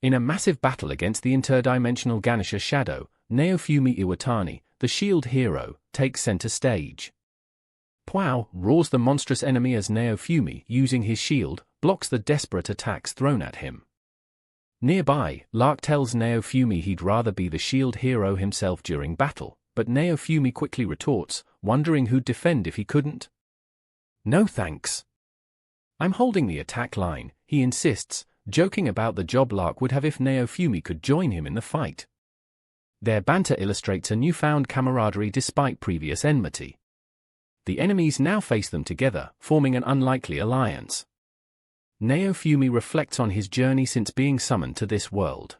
In a massive battle against the interdimensional Ganesha Shadow, Naofumi Iwatani, the shield hero, takes center stage. "Pow!" roars the monstrous enemy as Naofumi, using his shield, blocks the desperate attacks thrown at him. Nearby, Lark tells Naofumi he'd rather be the shield hero himself during battle, but Naofumi quickly retorts, wondering who'd defend if he couldn't. "No thanks. I'm holding the attack line," he insists, joking about the job Lark would have if Naofumi could join him in the fight. Their banter illustrates a newfound camaraderie despite previous enmity. The enemies now face them together, forming an unlikely alliance. Naofumi reflects on his journey since being summoned to this world.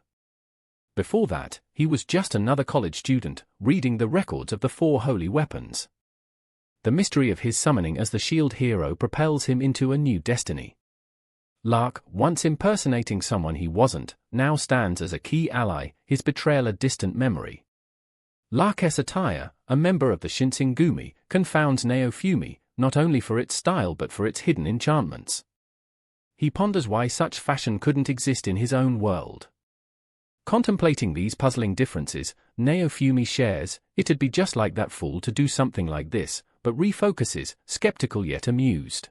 Before that, he was just another college student, reading the records of the 4 holy weapons. The mystery of his summoning as the shield hero propels him into a new destiny. Lark, once impersonating someone he wasn't, now stands as a key ally, his betrayal a distant memory. Lark's attire, a member of the Shinsengumi, confounds Naofumi, not only for its style but for its hidden enchantments. He ponders why such fashion couldn't exist in his own world. Contemplating these puzzling differences, Naofumi shares, "It'd be just like that fool to do something like this," but refocuses, skeptical yet amused.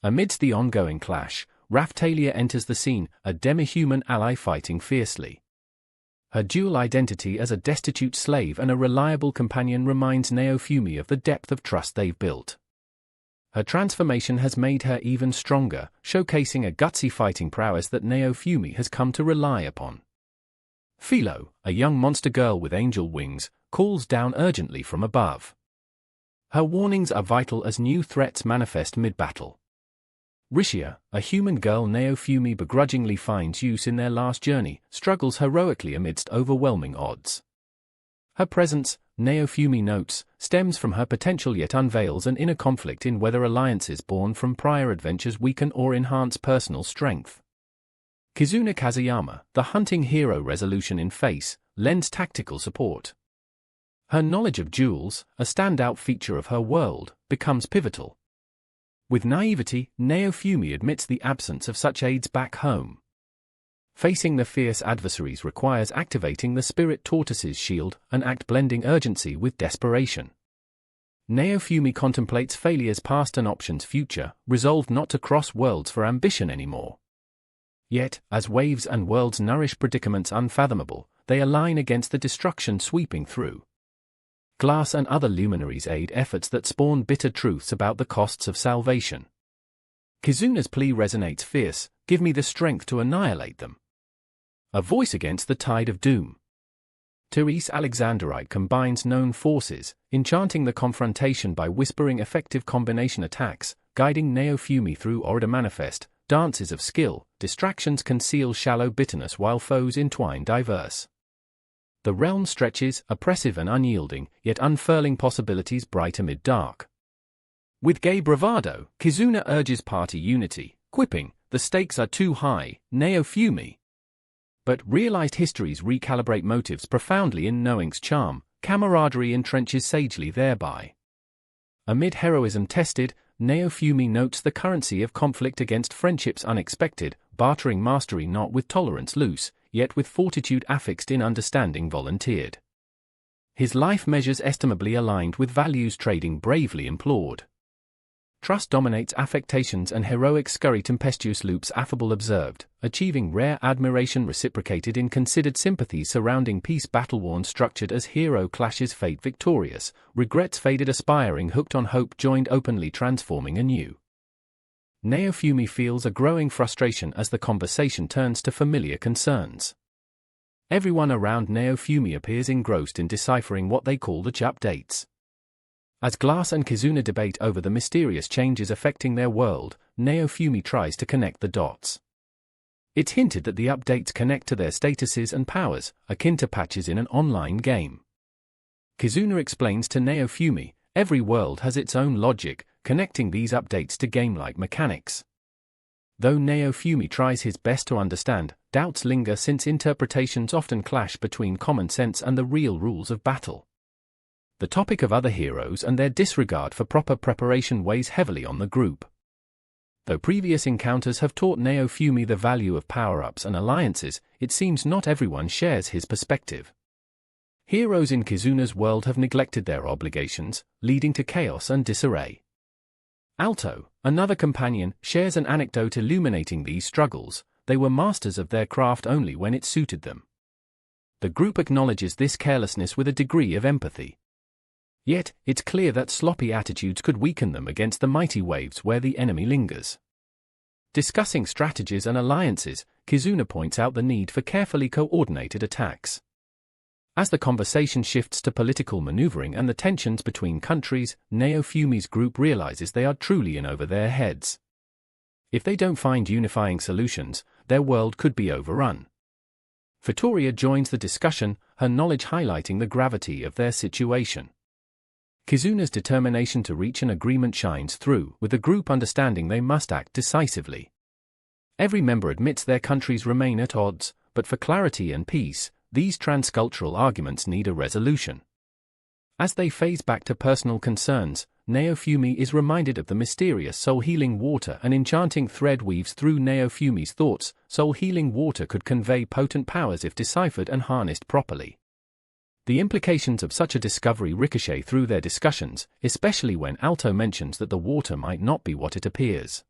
Amidst the ongoing clash, Raphtalia enters the scene, a demi-human ally fighting fiercely. Her dual identity as a destitute slave and a reliable companion reminds Naofumi of the depth of trust they've built. Her transformation has made her even stronger, showcasing a gutsy fighting prowess that Naofumi has come to rely upon. Philo, a young monster girl with angel wings, calls down urgently from above. Her warnings are vital as new threats manifest mid-battle. Rishia, a human girl Naofumi begrudgingly finds use in their last journey, struggles heroically amidst overwhelming odds. Her presence, Naofumi notes, stems from her potential yet unveils an inner conflict in whether alliances born from prior adventures weaken or enhance personal strength. Kizuna Kazuyama, the hunting hero resolution in face, lends tactical support. Her knowledge of jewels, a standout feature of her world, becomes pivotal. With naivety, Naofumi admits the absence of such aids back home. Facing the fierce adversaries requires activating the Spirit Tortoise's shield, an act blending urgency with desperation. Naofumi contemplates failure's past and options future, resolved not to cross worlds for ambition anymore. Yet, as waves and worlds nourish predicaments unfathomable, they align against the destruction sweeping through. Glass and other luminaries aid efforts that spawn bitter truths about the costs of salvation. Kizuna's plea resonates fierce, "Give me the strength to annihilate them." A voice against the tide of doom. Therese Alexanderite combines known forces, enchanting the confrontation by whispering effective combination attacks, guiding Naofumi through Order Manifest, dances of skill, distractions conceal shallow bitterness while foes entwine diverse. The realm stretches, oppressive and unyielding, yet unfurling possibilities bright amid dark. With gay bravado, Kizuna urges party unity, quipping, "The stakes are too high, Naofumi." But realized histories recalibrate motives profoundly in knowing's charm, camaraderie entrenches sagely thereby. Amid heroism tested, Naofumi notes the currency of conflict against friendships unexpected, bartering mastery not with tolerance loose, yet with fortitude affixed in understanding volunteered. His life measures estimably aligned with values trading bravely implored. Trust dominates affectations and heroic scurry tempestuous loops affable observed, achieving rare admiration reciprocated in considered sympathies surrounding peace battle-worn structured as hero clashes fate victorious, regrets faded aspiring hooked on hope joined openly transforming anew. Naofumi feels a growing frustration as the conversation turns to familiar concerns. Everyone around Naofumi appears engrossed in deciphering what they call the updates. As Glass and Kizuna debate over the mysterious changes affecting their world, Naofumi tries to connect the dots. It's hinted that the updates connect to their statuses and powers, akin to patches in an online game. Kizuna explains to Naofumi, every world has its own logic, connecting these updates to game-like mechanics. Though Naofumi tries his best to understand, doubts linger since interpretations often clash between common sense and the real rules of battle. The topic of other heroes and their disregard for proper preparation weighs heavily on the group. Though previous encounters have taught Naofumi the value of power-ups and alliances, it seems not everyone shares his perspective. Heroes in Kizuna's world have neglected their obligations, leading to chaos and disarray. Alto, another companion, shares an anecdote illuminating these struggles. They were masters of their craft only when it suited them. The group acknowledges this carelessness with a degree of empathy. Yet, it's clear that sloppy attitudes could weaken them against the mighty waves where the enemy lingers. Discussing strategies and alliances, Kizuna points out the need for carefully coordinated attacks. As the conversation shifts to political maneuvering and the tensions between countries, Naofumi's group realizes they are truly in over their heads. If they don't find unifying solutions, their world could be overrun. Vittoria joins the discussion, her knowledge highlighting the gravity of their situation. Kizuna's determination to reach an agreement shines through, with the group understanding they must act decisively. Every member admits their countries remain at odds, but for clarity and peace, these transcultural arguments need a resolution. As they phase back to personal concerns, Naofumi is reminded of the mysterious soul-healing water. An enchanting thread weaves through Naofumi's thoughts. Soul-healing water could convey potent powers if deciphered and harnessed properly. The implications of such a discovery ricochet through their discussions, especially when Alto mentions that the water might not be what it appears.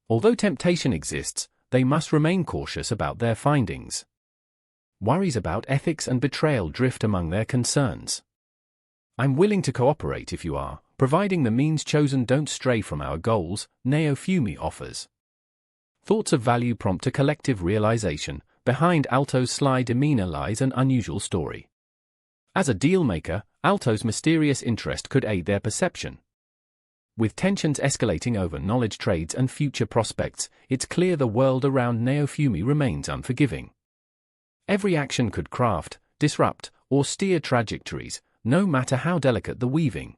Although temptation exists, they must remain cautious about their findings. Worries about ethics and betrayal drift among their concerns. "I'm willing to cooperate if you are, providing the means chosen don't stray from our goals," Naofumi offers. Thoughts of value prompt a collective realization. Behind Alto's sly demeanor lies an unusual story. As a deal-maker, Alto's mysterious interest could aid their perception. With tensions escalating over knowledge trades and future prospects, it's clear the world around Naofumi remains unforgiving. Every action could craft, disrupt, or steer trajectories, no matter how delicate the weaving.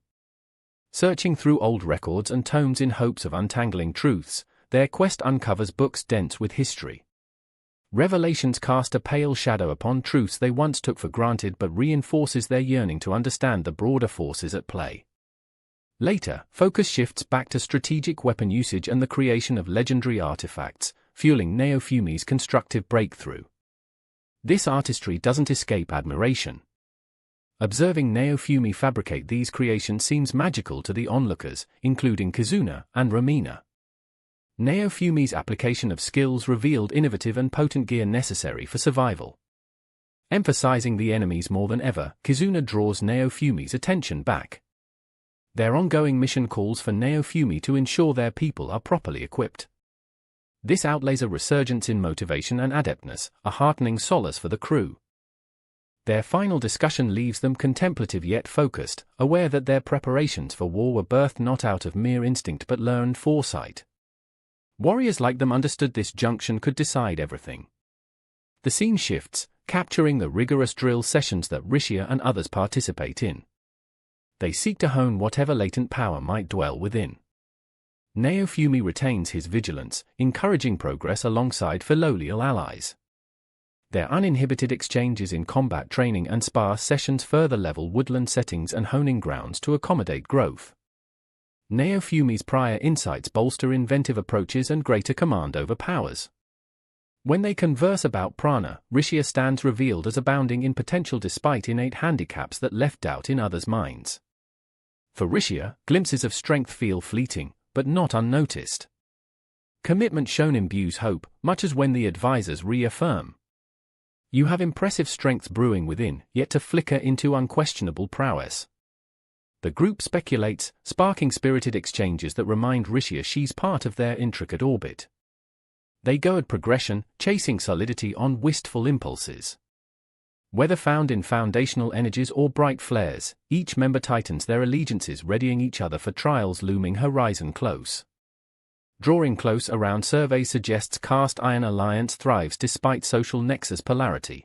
Searching through old records and tomes in hopes of untangling truths, their quest uncovers books dense with history. Revelations cast a pale shadow upon truths they once took for granted but reinforces their yearning to understand the broader forces at play. Later, focus shifts back to strategic weapon usage and the creation of legendary artifacts, fueling Naofumi's constructive breakthrough. This artistry doesn't escape admiration. Observing Naofumi fabricate these creations seems magical to the onlookers, including Kizuna and Romina. Naofumi's application of skills revealed innovative and potent gear necessary for survival. Emphasizing the enemies more than ever, Kizuna draws Naofumi's attention back. Their ongoing mission calls for Naofumi to ensure their people are properly equipped. This outlays a resurgence in motivation and adeptness, a heartening solace for the crew. Their final discussion leaves them contemplative yet focused, aware that their preparations for war were birthed not out of mere instinct but learned foresight. Warriors like them understood this junction could decide everything. The scene shifts, capturing the rigorous drill sessions that Rishia and others participate in. They seek to hone whatever latent power might dwell within. Naofumi retains his vigilance, encouraging progress alongside filial allies. Their uninhibited exchanges in combat training and spar sessions further level woodland settings and honing grounds to accommodate growth. Naofumi's prior insights bolster inventive approaches and greater command over powers. When they converse about prana, Rishia stands revealed as abounding in potential despite innate handicaps that left doubt in others' minds. For Rishia, glimpses of strength feel fleeting, but not unnoticed. Commitment shown imbues hope, much as when the advisors reaffirm. You have impressive strength brewing within, yet to flicker into unquestionable prowess. The group speculates, sparking spirited exchanges that remind Rishia she's part of their intricate orbit. They go at progression, chasing solidity on wistful impulses. Whether found in foundational energies or bright flares, each member tightens their allegiances, readying each other for trials looming horizon close. Drawing close around survey suggests cast iron alliance thrives despite social nexus polarity.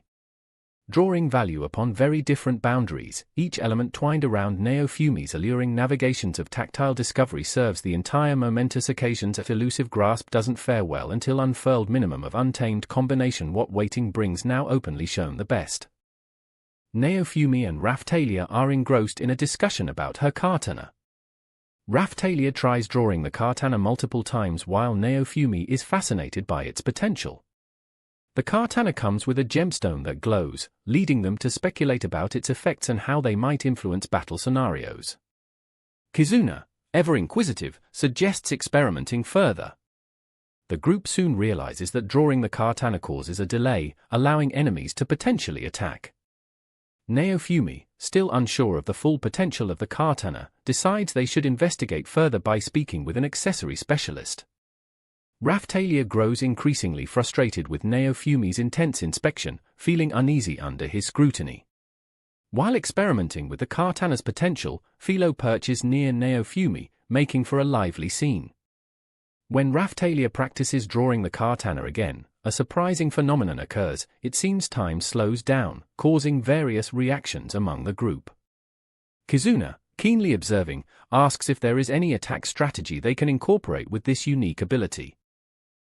Drawing value upon very different boundaries, each element twined around Naofumi's alluring navigations of tactile discovery serves the entire momentous occasions. If elusive grasp doesn't fare well until unfurled minimum of untamed combination what waiting brings now openly shown the best. Naofumi and Raftalia are engrossed in a discussion about her katana. Raphtalia tries drawing the katana multiple times while Naofumi is fascinated by its potential. The katana comes with a gemstone that glows, leading them to speculate about its effects and how they might influence battle scenarios. Kizuna, ever inquisitive, suggests experimenting further. The group soon realizes that drawing the katana causes a delay, allowing enemies to potentially attack. Naofumi, still unsure of the full potential of the katana, decides they should investigate further by speaking with an accessory specialist. Raphtalia grows increasingly frustrated with Naofumi's intense inspection, feeling uneasy under his scrutiny. While experimenting with the katana's potential, Philo perches near Naofumi, making for a lively scene. When Raphtalia practices drawing the katana again, a surprising phenomenon occurs. It seems time slows down, causing various reactions among the group. Kizuna, keenly observing, asks if there is any attack strategy they can incorporate with this unique ability.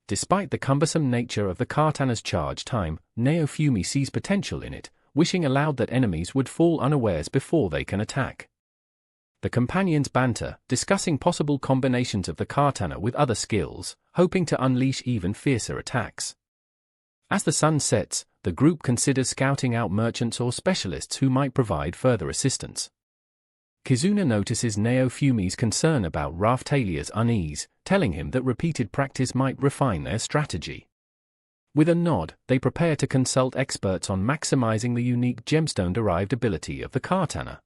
Despite the cumbersome nature of the katana's charge time, Naofumi sees potential in it, wishing aloud that enemies would fall unawares before they can attack. The companions banter, discussing possible combinations of the katana with other skills, hoping to unleash even fiercer attacks. As the sun sets, the group considers scouting out merchants or specialists who might provide further assistance. Kizuna notices Naofumi's concern about Raphtalia's unease, telling him that repeated practice might refine their strategy. With a nod, they prepare to consult experts on maximizing the unique gemstone-derived ability of the katana.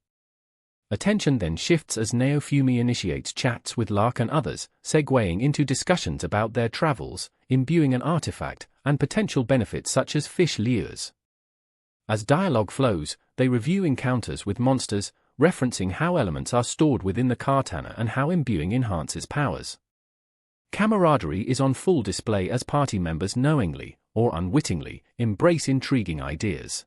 Attention then shifts as Naofumi initiates chats with Lark and others, segueing into discussions about their travels, imbuing an artifact, and potential benefits such as fish lures. As dialogue flows, they review encounters with monsters, referencing how elements are stored within the katana and how imbuing enhances powers. Camaraderie is on full display as party members knowingly, or unwittingly, embrace intriguing ideas.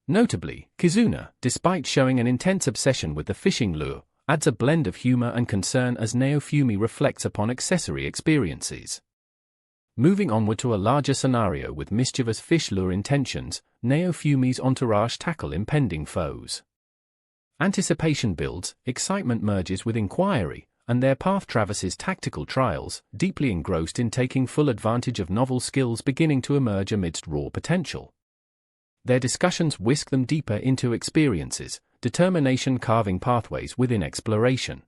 Notably, Kizuna, despite showing an intense obsession with the fishing lure, adds a blend of humor and concern as Naofumi reflects upon accessory experiences. Moving onward to a larger scenario with mischievous fish lure intentions, Naofumi's entourage tackle impending foes. Anticipation builds, excitement merges with inquiry, and their path traverses tactical trials, deeply engrossed in taking full advantage of novel skills beginning to emerge amidst raw potential. Their discussions whisk them deeper into experiences, determination carving pathways within exploration.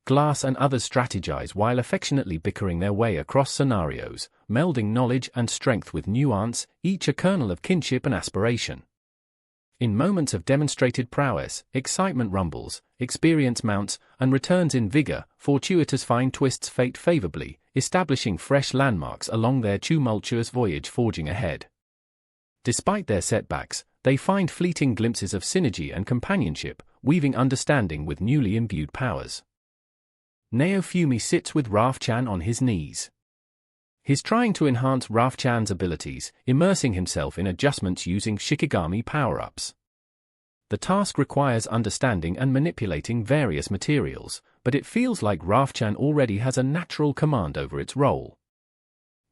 Glass and others strategize while affectionately bickering their way across scenarios, melding knowledge and strength with nuance, each a kernel of kinship and aspiration. In moments of demonstrated prowess, excitement rumbles, experience mounts, and returns in vigor, fortuitous fine twists fate favorably, establishing fresh landmarks along their tumultuous voyage forging ahead. Despite their setbacks, they find fleeting glimpses of synergy and companionship, weaving understanding with newly imbued powers. Naofumi sits with Raf-chan on his knees. He's trying to enhance Raf-chan's abilities, immersing himself in adjustments using Shikigami power-ups. The task requires understanding and manipulating various materials, but it feels like Raf-chan already has a natural command over its role.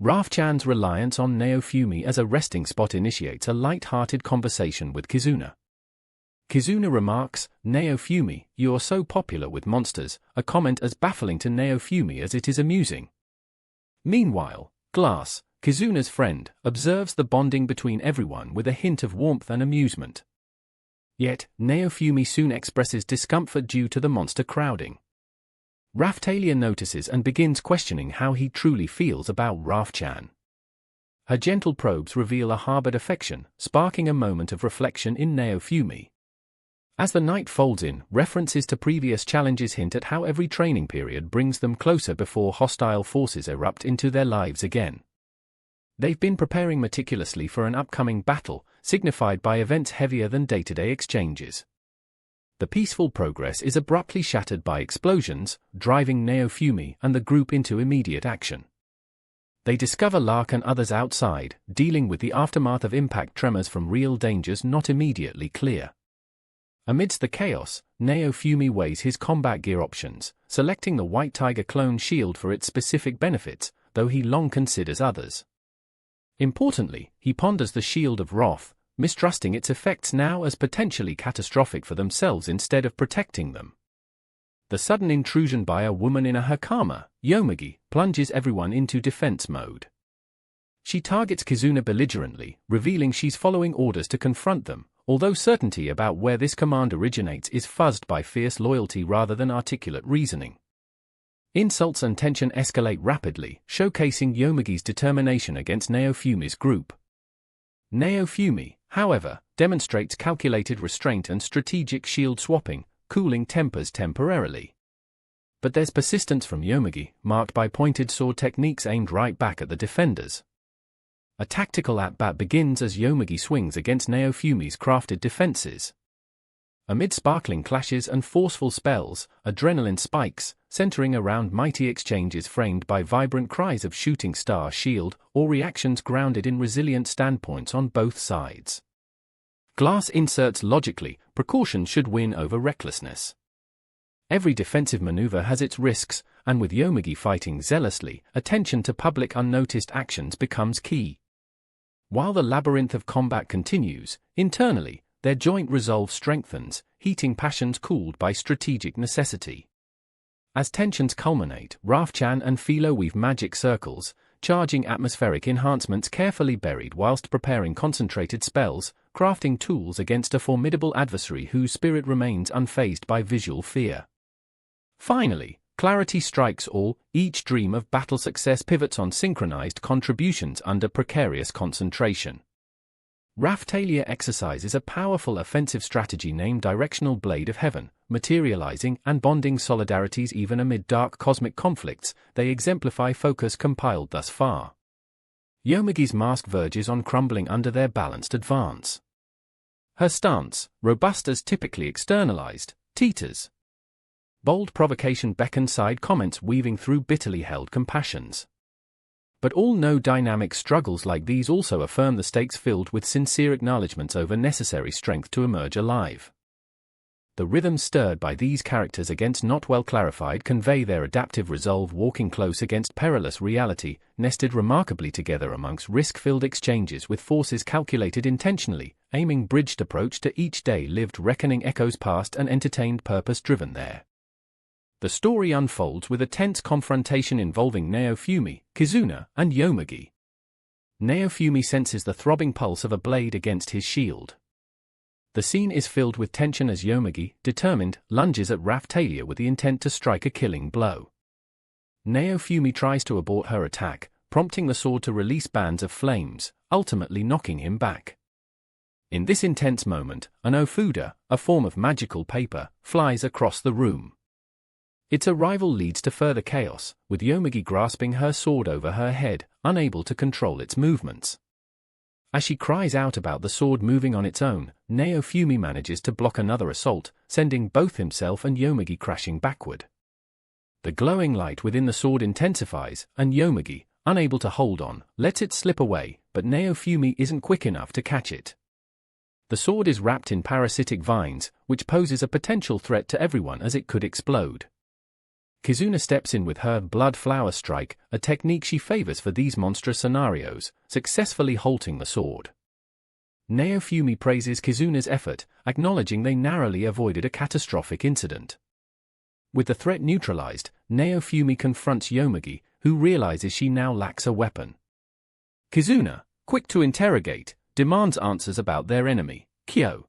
Raf-chan's reliance on Naofumi as a resting spot initiates a light-hearted conversation with Kizuna. Kizuna remarks, "Naofumi, you're so popular with monsters," a comment as baffling to Naofumi as it is amusing. Meanwhile, Glass, Kizuna's friend, observes the bonding between everyone with a hint of warmth and amusement. Yet, Naofumi soon expresses discomfort due to the monster crowding. Raphtalia notices and begins questioning how he truly feels about Raf-chan. Her gentle probes reveal a harbored affection, sparking a moment of reflection in Naofumi. As the night folds in, references to previous challenges hint at how every training period brings them closer before hostile forces erupt into their lives again. They've been preparing meticulously for an upcoming battle, signified by events heavier than day-to-day exchanges. The peaceful progress is abruptly shattered by explosions, driving Naofumi and the group into immediate action. They discover Lark and others outside, dealing with the aftermath of impact tremors from real dangers not immediately clear. Amidst the chaos, Naofumi weighs his combat gear options, selecting the White Tiger clone shield for its specific benefits, though he long considers others. Importantly, he ponders the Shield of Wrath, mistrusting its effects now as potentially catastrophic for themselves instead of protecting them. The sudden intrusion by a woman in a hakama, Yomagi, plunges everyone into defense mode. She targets Kizuna belligerently, revealing she's following orders to confront them, although certainty about where this command originates is fuzzed by fierce loyalty rather than articulate reasoning. Insults and tension escalate rapidly, showcasing Yomagi's determination against Naofumi's group. Naofumi, however, demonstrates calculated restraint and strategic shield swapping, cooling tempers temporarily. But there's persistence from Yomagi, marked by pointed sword techniques aimed right back at the defenders. A tactical at-bat begins as Yomagi swings against Naofumi's crafted defenses. Amid sparkling clashes and forceful spells, adrenaline spikes, centering around mighty exchanges framed by vibrant cries of shooting star shield, or reactions grounded in resilient standpoints on both sides. Glass inserts logically, precaution should win over recklessness. Every defensive maneuver has its risks, and with Yomagi fighting zealously, attention to public unnoticed actions becomes key. While the labyrinth of combat continues, internally, their joint resolve strengthens, heating passions cooled by strategic necessity. As tensions culminate, Raf-chan and Philo weave magic circles, charging atmospheric enhancements carefully buried whilst preparing concentrated spells, crafting tools against a formidable adversary whose spirit remains unfazed by visual fear. Finally, clarity strikes all, each dream of battle success pivots on synchronized contributions under precarious concentration. Raphtalia exercises a powerful offensive strategy named Directional Blade of Heaven, materializing and bonding solidarities even amid dark cosmic conflicts. They exemplify focus compiled thus far. Yomagi's mask verges on crumbling under their balanced advance. Her stance, robust as typically externalized, teeters. Bold provocation beckons side comments weaving through bitterly held compassions. But all no dynamic struggles like these also affirm the stakes filled with sincere acknowledgments over necessary strength to emerge alive. The rhythms stirred by these characters against not well clarified convey their adaptive resolve, walking close against perilous reality, nested remarkably together amongst risk-filled exchanges with forces calculated intentionally, aiming bridged approach to each day lived, reckoning echoes past and entertained purpose driven there. The story unfolds with a tense confrontation involving Naofumi, Kizuna, and Yomagi. Naofumi senses the throbbing pulse of a blade against his shield. The scene is filled with tension as Yomagi, determined, lunges at Raphtalia with the intent to strike a killing blow. Naofumi tries to abort her attack, prompting the sword to release bands of flames, ultimately knocking him back. In this intense moment, an ofuda, a form of magical paper, flies across the room. Its arrival leads to further chaos, with Yomagi grasping her sword over her head, unable to control its movements. As she cries out about the sword moving on its own, Naofumi manages to block another assault, sending both himself and Yomagi crashing backward. The glowing light within the sword intensifies, and Yomagi, unable to hold on, lets it slip away, but Naofumi isn't quick enough to catch it. The sword is wrapped in parasitic vines, which poses a potential threat to everyone as it could explode. Kizuna steps in with her blood flower strike, a technique she favors for these monstrous scenarios, successfully halting the sword. Naofumi praises Kizuna's effort, acknowledging they narrowly avoided a catastrophic incident. With the threat neutralized, Naofumi confronts Yomagi, who realizes she now lacks a weapon. Kizuna, quick to interrogate, demands answers about their enemy, Kyo.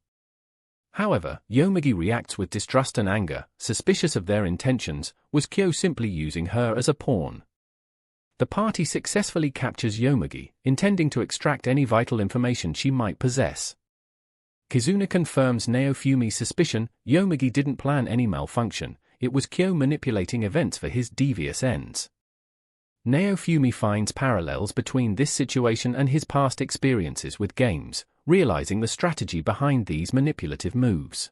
However, Yomagi reacts with distrust and anger, suspicious of their intentions. Was Kyo simply using her as a pawn? The party successfully captures Yomagi, intending to extract any vital information she might possess. Kizuna confirms Naofumi's suspicion. Yomagi didn't plan any malfunction, it was Kyo manipulating events for his devious ends. Naofumi finds parallels between this situation and his past experiences with games, realizing the strategy behind these manipulative moves.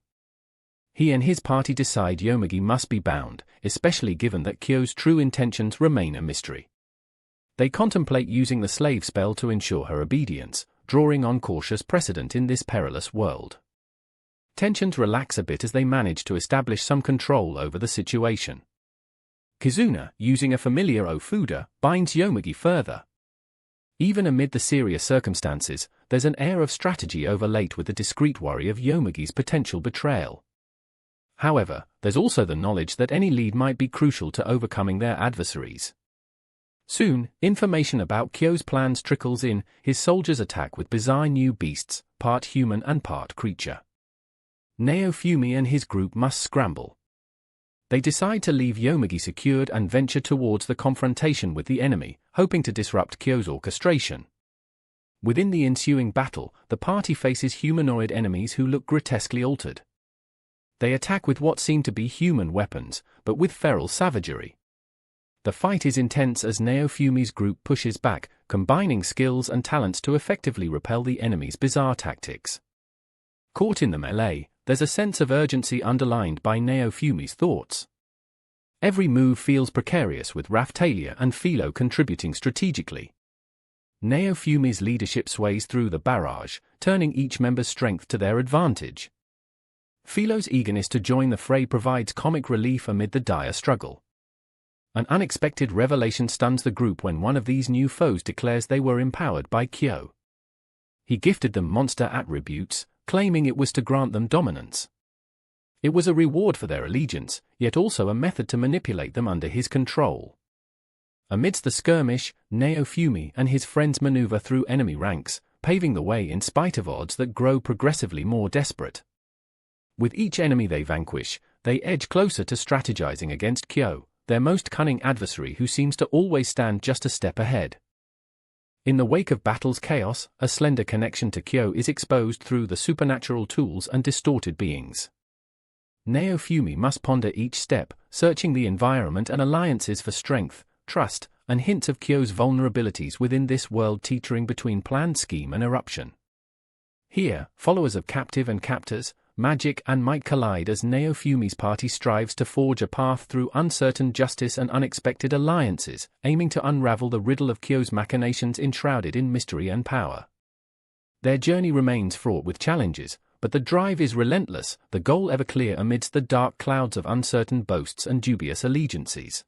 He and his party decide Yomagi must be bound, especially given that Kyo's true intentions remain a mystery. They contemplate using the slave spell to ensure her obedience, drawing on cautious precedent in this perilous world. Tensions relax a bit as they manage to establish some control over the situation. Kizuna, using a familiar ofuda, binds Yomagi further. Even amid the serious circumstances, there's an air of strategy overlaid with the discreet worry of Yomagi's potential betrayal. However, there's also the knowledge that any lead might be crucial to overcoming their adversaries. Soon, information about Kyo's plans trickles in. His soldiers attack with bizarre new beasts, part human and part creature. Naofumi and his group must scramble. They decide to leave Yomagi secured and venture towards the confrontation with the enemy, hoping to disrupt Kyo's orchestration. Within the ensuing battle, the party faces humanoid enemies who look grotesquely altered. They attack with what seem to be human weapons, but with feral savagery. The fight is intense as Naofumi's group pushes back, combining skills and talents to effectively repel the enemy's bizarre tactics. Caught in the melee, there's a sense of urgency underlined by Naofumi's thoughts. Every move feels precarious, with Raphtalia and Philo contributing strategically. Naofumi's leadership sways through the barrage, turning each member's strength to their advantage. Philo's eagerness to join the fray provides comic relief amid the dire struggle. An unexpected revelation stuns the group when one of these new foes declares they were empowered by Kyo. He gifted them monster attributes, claiming it was to grant them dominance. It was a reward for their allegiance, yet also a method to manipulate them under his control. Amidst the skirmish, Naofumi and his friends maneuver through enemy ranks, paving the way in spite of odds that grow progressively more desperate. With each enemy they vanquish, they edge closer to strategizing against Kyo, their most cunning adversary who seems to always stand just a step ahead. In the wake of battle's chaos, a slender connection to Kyo is exposed through the supernatural tools and distorted beings. Naofumi must ponder each step, searching the environment and alliances for strength, trust, and hints of Kyo's vulnerabilities within this world teetering between planned scheme and eruption. Here, followers of captive and captors, magic and might collide as Naofumi's party strives to forge a path through uncertain justice and unexpected alliances, aiming to unravel the riddle of Kyo's machinations enshrouded in mystery and power. Their journey remains fraught with challenges, but the drive is relentless, the goal ever clear amidst the dark clouds of uncertain boasts and dubious allegiances.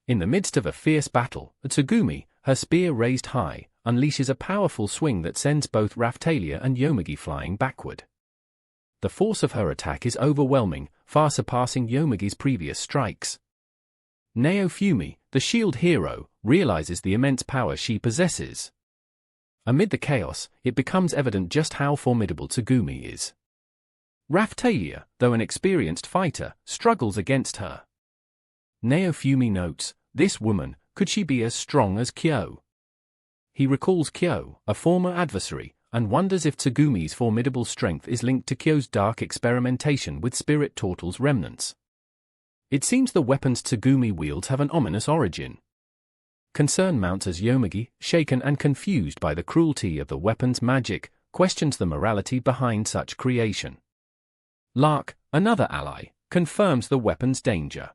In the midst of a fierce battle, Tsugumi, her spear raised high, unleashes a powerful swing that sends both Raphtalia and Yomagi flying backward. The force of her attack is overwhelming, far surpassing Yomagi's previous strikes. Naofumi, the shield hero, realizes the immense power she possesses. Amid the chaos, it becomes evident just how formidable Tsugumi is. Raphtalia, though an experienced fighter, struggles against her. Naofumi notes, this woman, could she be as strong as Kyo? He recalls Kyo, a former adversary, and wonders if Tsugumi's formidable strength is linked to Kyo's dark experimentation with Spirit Turtle's remnants. It seems the weapons Tsugumi wields have an ominous origin. Concern mounts as Yomagi, shaken and confused by the cruelty of the weapon's magic, questions the morality behind such creation. Lark, another ally, confirms the weapon's danger.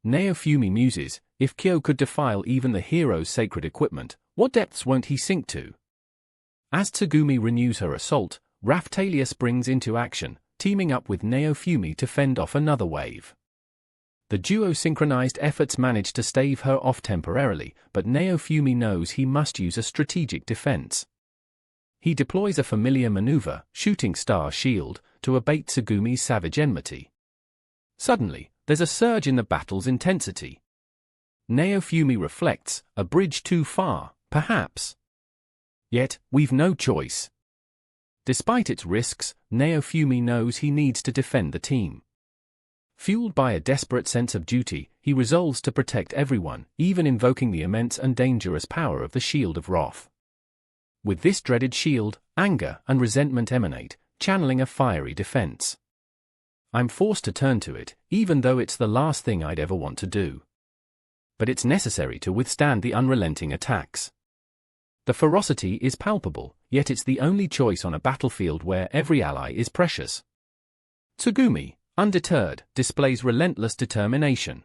Naofumi muses, if Kyo could defile even the hero's sacred equipment, what depths won't he sink to? As Tsugumi renews her assault, Raphtalia springs into action, teaming up with Naofumi to fend off another wave. The duo's synchronized efforts manage to stave her off temporarily, but Naofumi knows he must use a strategic defense. He deploys a familiar maneuver, Shooting Star Shield, to abate Tsugumi's savage enmity. Suddenly, there's a surge in the battle's intensity. Naofumi reflects, a bridge too far, perhaps. Yet, we've no choice. Despite its risks, Naofumi knows he needs to defend the team. Fueled by a desperate sense of duty, he resolves to protect everyone, even invoking the immense and dangerous power of the Shield of Wrath. With this dreaded shield, anger and resentment emanate, channeling a fiery defense. I'm forced to turn to it, even though it's the last thing I'd ever want to do. But it's necessary to withstand the unrelenting attacks. The ferocity is palpable, yet it's the only choice on a battlefield where every ally is precious. Tsugumi, undeterred, displays relentless determination.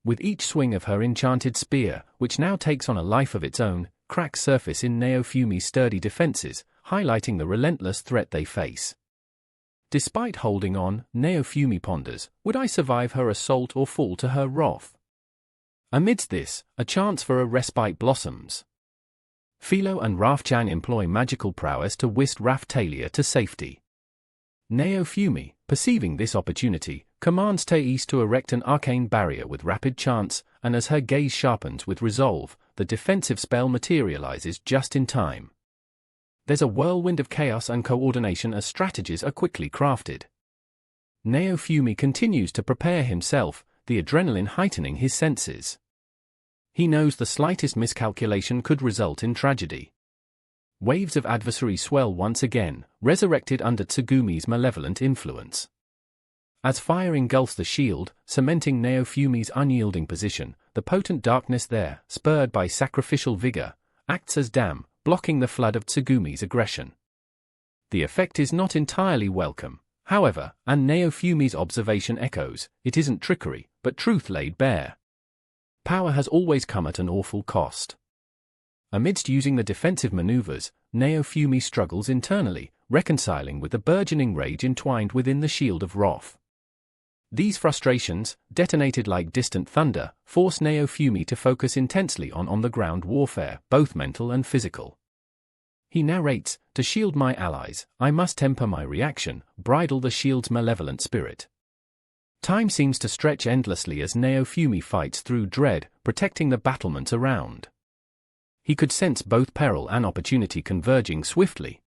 With each swing of her enchanted spear, which now takes on a life of its own, cracks surface in Naofumi's sturdy defenses, highlighting the relentless threat they face. Despite holding on, Naofumi ponders, would I survive her assault or fall to her wrath? Amidst this, a chance for a respite blossoms. Philo and Rafchan employ magical prowess to whisk Raphtalia to safety. Naofumi, perceiving this opportunity, commands Teis to erect an arcane barrier with rapid chance, and as her gaze sharpens with resolve, the defensive spell materializes just in time. There's a whirlwind of chaos and coordination as strategies are quickly crafted. Naofumi continues to prepare himself, the adrenaline heightening his senses. He knows the slightest miscalculation could result in tragedy. Waves of adversaries swell once again, resurrected under Tsugumi's malevolent influence. As fire engulfs the shield, cementing Naofumi's unyielding position, the potent darkness there, spurred by sacrificial vigor, acts as dam, blocking the flood of Tsugumi's aggression. The effect is not entirely welcome, however, and Naofumi's observation echoes, it isn't trickery, but truth laid bare. Power has always come at an awful cost. Amidst using the defensive maneuvers, Naofumi struggles internally, reconciling with the burgeoning rage entwined within the shield of wrath. These frustrations, detonated like distant thunder, force Naofumi to focus intensely on on-the-ground warfare, both mental and physical. He narrates, "To shield my allies, I must temper my reaction, bridle the shield's malevolent spirit." Time seems to stretch endlessly as Naofumi fights through dread, protecting the battlements around. He could sense both peril and opportunity converging swiftly.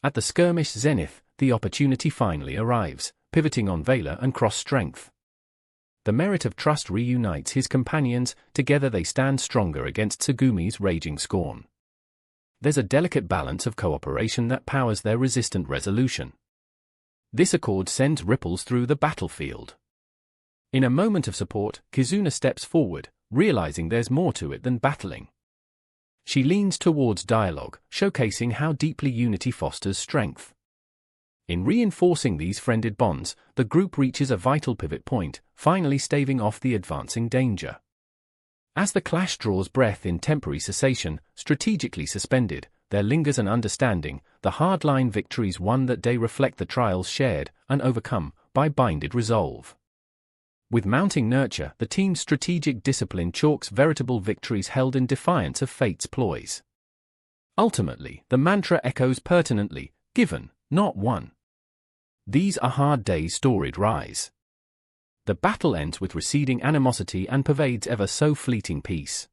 At the skirmish zenith, the opportunity finally arrives, pivoting on valor and cross-strength. The merit of trust reunites his companions, together they stand stronger against Tsugumi's raging scorn. There's a delicate balance of cooperation that powers their resistant resolution. This accord sends ripples through the battlefield. In a moment of support, Kizuna steps forward, realizing there's more to it than battling. She leans towards dialogue, showcasing how deeply unity fosters strength. In reinforcing these friended bonds, the group reaches a vital pivot point, finally staving off the advancing danger. As the clash draws breath in temporary cessation, strategically suspended, there lingers an understanding, the hardline victories won that day reflect the trials shared and overcome by binded resolve. With mounting nurture, the team's strategic discipline chalks veritable victories held in defiance of fate's ploys. Ultimately, the mantra echoes pertinently, given, not won. These are hard days storied rise. The battle ends with receding animosity and pervades ever so fleeting peace.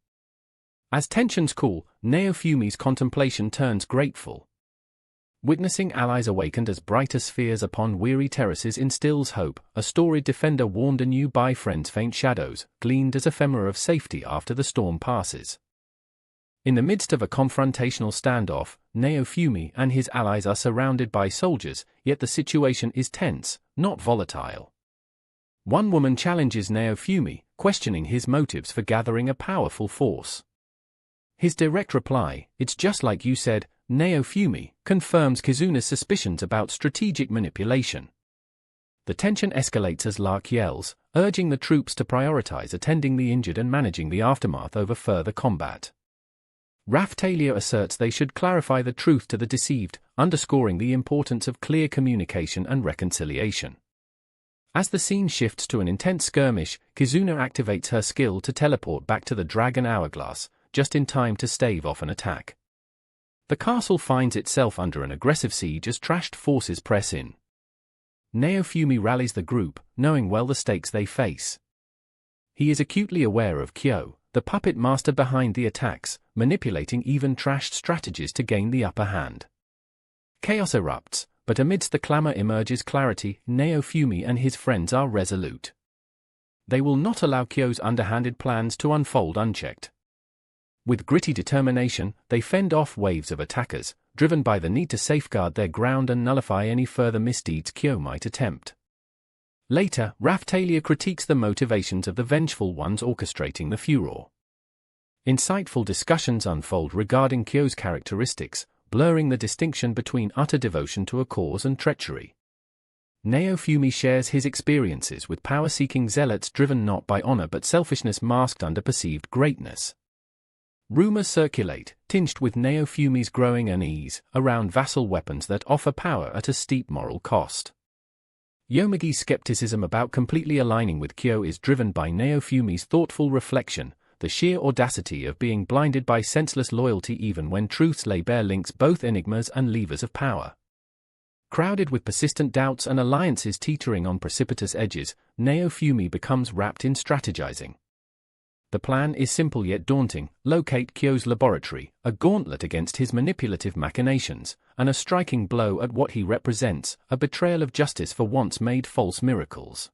As tensions cool, Naofumi's contemplation turns grateful. Witnessing allies awakened as brighter spheres upon weary terraces instills hope, a storied defender warned anew by friends' faint shadows, gleaned as ephemera of safety after the storm passes. In the midst of a confrontational standoff, Naofumi and his allies are surrounded by soldiers, yet the situation is tense, not volatile. One woman challenges Naofumi, questioning his motives for gathering a powerful force. His direct reply, "It's just like you said, Naofumi," confirms Kizuna's suspicions about strategic manipulation. The tension escalates as Lark yells, urging the troops to prioritize attending the injured and managing the aftermath over further combat. Raphtalia asserts they should clarify the truth to the deceived, underscoring the importance of clear communication and reconciliation. As the scene shifts to an intense skirmish, Kizuna activates her skill to teleport back to the Dragon Hourglass, just in time to stave off an attack. The castle finds itself under an aggressive siege as trashed forces press in. Naofumi rallies the group, knowing well the stakes they face. He is acutely aware of Kyo, the puppet master behind the attacks, manipulating even trashed strategies to gain the upper hand. Chaos erupts, but amidst the clamor emerges clarity. Naofumi and his friends are resolute. They will not allow Kyo's underhanded plans to unfold unchecked. With gritty determination, they fend off waves of attackers, driven by the need to safeguard their ground and nullify any further misdeeds Kyo might attempt. Later, Raphtalia critiques the motivations of the vengeful ones orchestrating the furor. Insightful discussions unfold regarding Kyo's characteristics, blurring the distinction between utter devotion to a cause and treachery. Naofumi shares his experiences with power-seeking zealots driven not by honor but selfishness masked under perceived greatness. Rumors circulate, tinged with Naofumi's growing unease, around vassal weapons that offer power at a steep moral cost. Yomigi's skepticism about completely aligning with Kyo is driven by Naofumi's thoughtful reflection, the sheer audacity of being blinded by senseless loyalty even when truths lay bare links both enigmas and levers of power. Crowded with persistent doubts and alliances teetering on precipitous edges, Naofumi becomes wrapped in strategizing. The plan is simple yet daunting: locate Kyo's laboratory, a gauntlet against his manipulative machinations, and a striking blow at what he represents, a betrayal of justice for once made false miracles.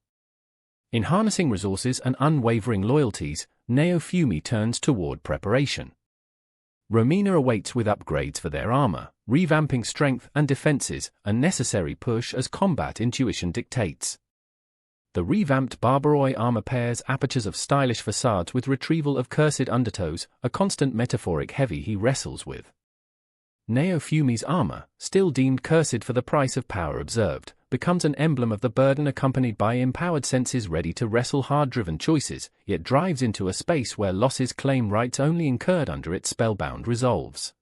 In harnessing resources and unwavering loyalties, Naofumi turns toward preparation. Romina awaits with upgrades for their armor, revamping strength and defenses, a necessary push as combat intuition dictates. The revamped Barbaroi armor pairs apertures of stylish facades with retrieval of cursed undertows, a constant metaphoric heavy he wrestles with. Naofumi's armor, still deemed cursed for the price of power observed, becomes an emblem of the burden accompanied by empowered senses ready to wrestle hard-driven choices, yet drives into a space where losses claim rights only incurred under its spellbound resolves.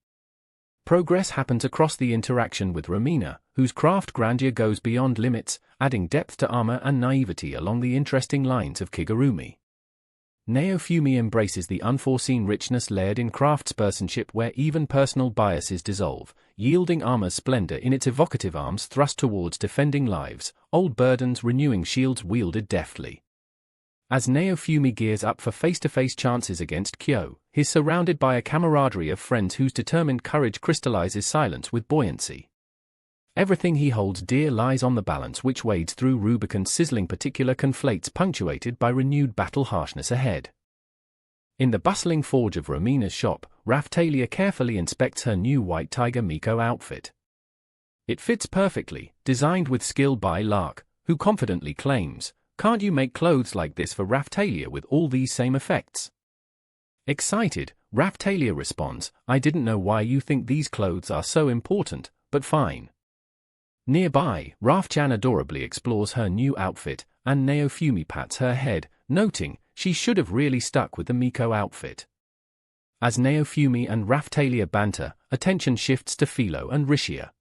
Progress happens across the interaction with Romina, whose craft grandeur goes beyond limits, adding depth to armor and naivety along the interesting lines of Kigurumi. Naofumi embraces the unforeseen richness layered in craftspersonship where even personal biases dissolve, yielding armor's splendor in its evocative arms thrust towards defending lives, old burdens renewing shields wielded deftly. As Naofumi gears up for face-to-face chances against Kyo, he's surrounded by a camaraderie of friends whose determined courage crystallizes silence with buoyancy. Everything he holds dear lies on the balance which wades through Rubicon's sizzling particular conflates punctuated by renewed battle harshness ahead. In the bustling forge of Romina's shop, Raphtalia carefully inspects her new White Tiger Miko outfit. It fits perfectly, designed with skill by Lark, who confidently claims, "Can't you make clothes like this for Raphtalia with all these same effects?" Excited, Raphtalia responds, "I didn't know why you think these clothes are so important, but fine." Nearby, Rafchan adorably explores her new outfit, and Naofumi pats her head, noting, she should have really stuck with the Miko outfit. As Naofumi and Raphtalia banter, attention shifts to Philo and Rishia.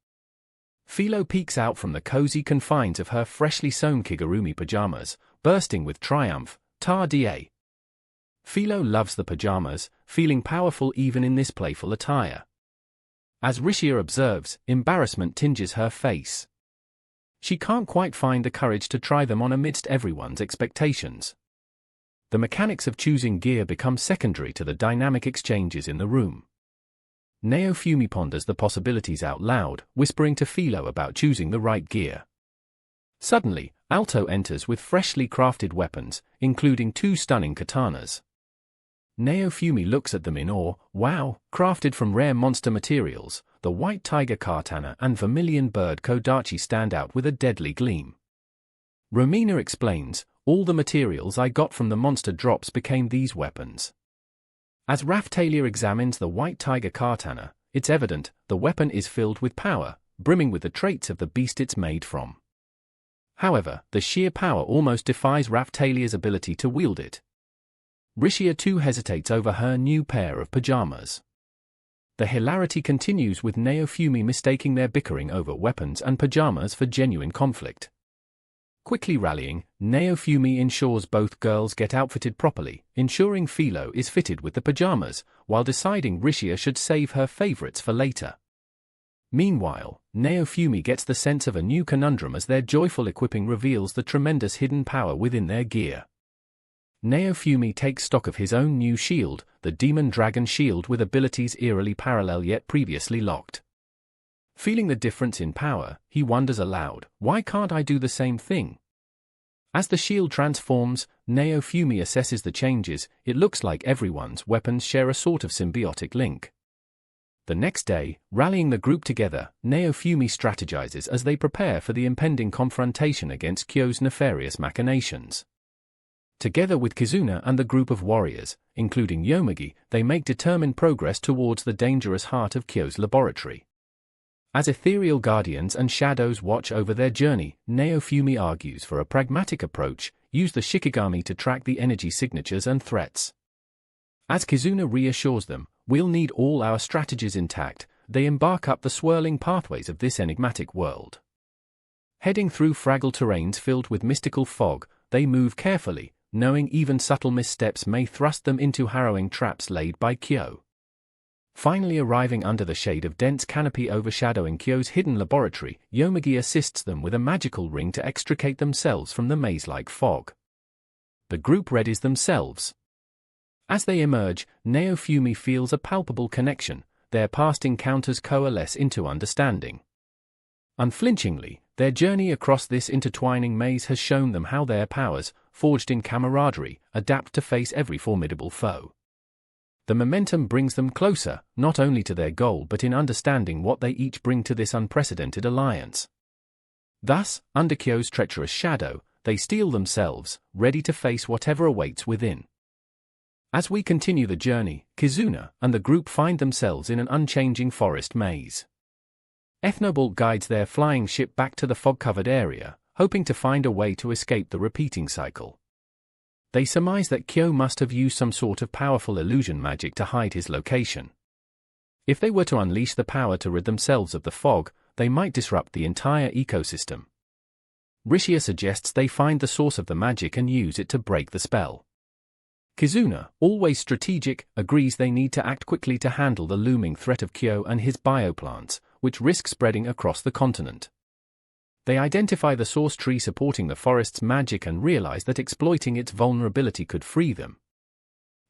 Philo peeks out from the cozy confines of her freshly sewn Kigurumi pajamas, bursting with triumph, "Ta da!" Philo loves the pajamas, feeling powerful even in this playful attire. As Rishia observes, embarrassment tinges her face. She can't quite find the courage to try them on amidst everyone's expectations. The mechanics of choosing gear become secondary to the dynamic exchanges in the room. Naofumi ponders the possibilities out loud, whispering to Philo about choosing the right gear. Suddenly, Alto enters with freshly crafted weapons, including 2 stunning katanas. Naofumi looks at them in awe. Wow, crafted from rare monster materials, the White Tiger Katana and Vermilion Bird Kodachi stand out with a deadly gleam. Romina explains, "All the materials I got from the monster drops became these weapons." As Raphtalia examines the White Tiger Katana, it's evident, the weapon is filled with power, brimming with the traits of the beast it's made from. However, the sheer power almost defies Raphtalia's ability to wield it. Rishia too hesitates over her new pair of pajamas. The hilarity continues with Naofumi mistaking their bickering over weapons and pajamas for genuine conflict. Quickly rallying, Naofumi ensures both girls get outfitted properly, ensuring Philo is fitted with the pajamas, while deciding Rishia should save her favorites for later. Meanwhile, Naofumi gets the sense of a new conundrum as their joyful equipping reveals the tremendous hidden power within their gear. Naofumi takes stock of his own new shield, the Demon Dragon Shield with abilities eerily parallel yet previously locked. Feeling the difference in power, he wonders aloud, "Why can't I do the same thing?" As the shield transforms, Naofumi assesses the changes. It looks like everyone's weapons share a sort of symbiotic link. The next day, rallying the group together, Naofumi strategizes as they prepare for the impending confrontation against Kyo's nefarious machinations. Together with Kizuna and the group of warriors, including Yomugi, they make determined progress towards the dangerous heart of Kyo's laboratory. As ethereal guardians and shadows watch over their journey, Naofumi argues for a pragmatic approach: use the Shikigami to track the energy signatures and threats. As Kizuna reassures them, "We'll need all our strategies intact," they embark up the swirling pathways of this enigmatic world. Heading through fragile terrains filled with mystical fog, they move carefully, knowing even subtle missteps may thrust them into harrowing traps laid by Kyo. Finally arriving under the shade of dense canopy overshadowing Kyo's hidden laboratory, Yomagi assists them with a magical ring to extricate themselves from the maze-like fog. The group readies themselves. As they emerge, Naofumi feels a palpable connection. Their past encounters coalesce into understanding. Unflinchingly, their journey across this intertwining maze has shown them how their powers, forged in camaraderie, adapt to face every formidable foe. The momentum brings them closer, not only to their goal but in understanding what they each bring to this unprecedented alliance. Thus, under Kyo's treacherous shadow, they steel themselves, ready to face whatever awaits within. As we continue the journey, Kizuna and the group find themselves in an unchanging forest maze. Ethnobolt guides their flying ship back to the fog-covered area, hoping to find a way to escape the repeating cycle. They surmise that Kyo must have used some sort of powerful illusion magic to hide his location. If they were to unleash the power to rid themselves of the fog, they might disrupt the entire ecosystem. Rishia suggests they find the source of the magic and use it to break the spell. Kizuna, always strategic, agrees they need to act quickly to handle the looming threat of Kyo and his bioplants, which risk spreading across the continent. They identify the source tree supporting the forest's magic and realize that exploiting its vulnerability could free them.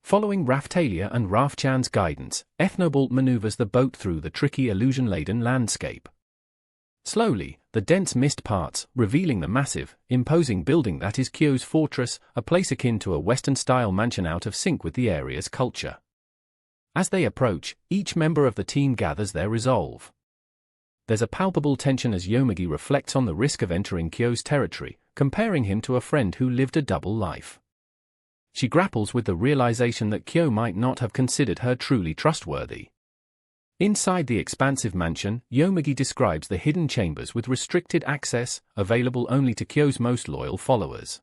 Following Raftalia and Rafchan's guidance, Ethnobolt maneuvers the boat through the tricky illusion-laden landscape. Slowly, the dense mist parts, revealing the massive, imposing building that is Kyo's fortress, a place akin to a Western-style mansion out of sync with the area's culture. As they approach, each member of the team gathers their resolve. There's a palpable tension as Yomagi reflects on the risk of entering Kyo's territory, comparing him to a friend who lived a double life. She grapples with the realization that Kyo might not have considered her truly trustworthy. Inside the expansive mansion, Yomagi describes the hidden chambers with restricted access, available only to Kyo's most loyal followers.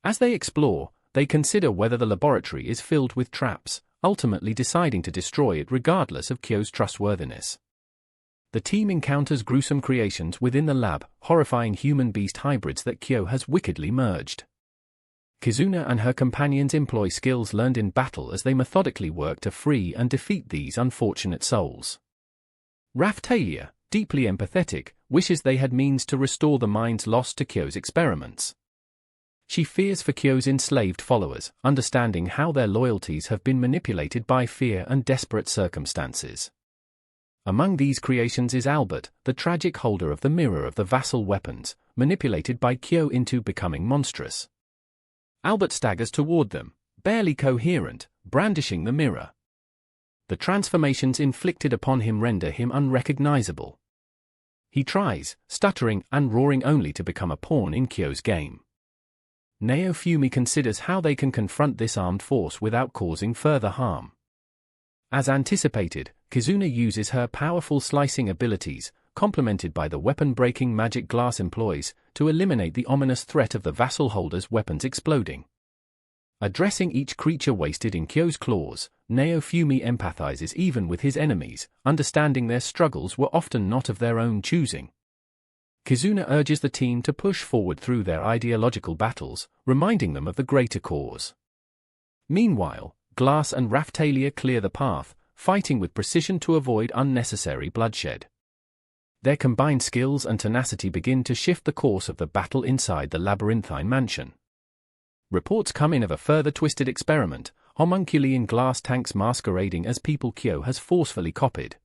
As they explore, they consider whether the laboratory is filled with traps, ultimately deciding to destroy it regardless of Kyo's trustworthiness. The team encounters gruesome creations within the lab, horrifying human-beast hybrids that Kyo has wickedly merged. Kizuna and her companions employ skills learned in battle as they methodically work to free and defeat these unfortunate souls. Raftalia, deeply empathetic, wishes they had means to restore the minds lost to Kyo's experiments. She fears for Kyo's enslaved followers, understanding how their loyalties have been manipulated by fear and desperate circumstances. Among these creations is Albert, the tragic holder of the mirror of the vassal weapons, manipulated by Kyo into becoming monstrous. Albert staggers toward them, barely coherent, brandishing the mirror. The transformations inflicted upon him render him unrecognizable. He tries, stuttering and roaring only to become a pawn in Kyo's game. Naofumi considers how they can confront this armed force without causing further harm. As anticipated, Kizuna uses her powerful slicing abilities, complemented by the weapon-breaking magic glass employs, to eliminate the ominous threat of the vassal holder's weapons exploding. Addressing each creature wasted in Kyo's claws, Naofumi empathizes even with his enemies, understanding their struggles were often not of their own choosing. Kizuna urges the team to push forward through their ideological battles, reminding them of the greater cause. Meanwhile, Glass and Raftalia clear the path, fighting with precision to avoid unnecessary bloodshed. Their combined skills and tenacity begin to shift the course of the battle inside the labyrinthine mansion. Reports come in of a further twisted experiment, homunculi in glass tanks masquerading as people Kyo has forcefully copied.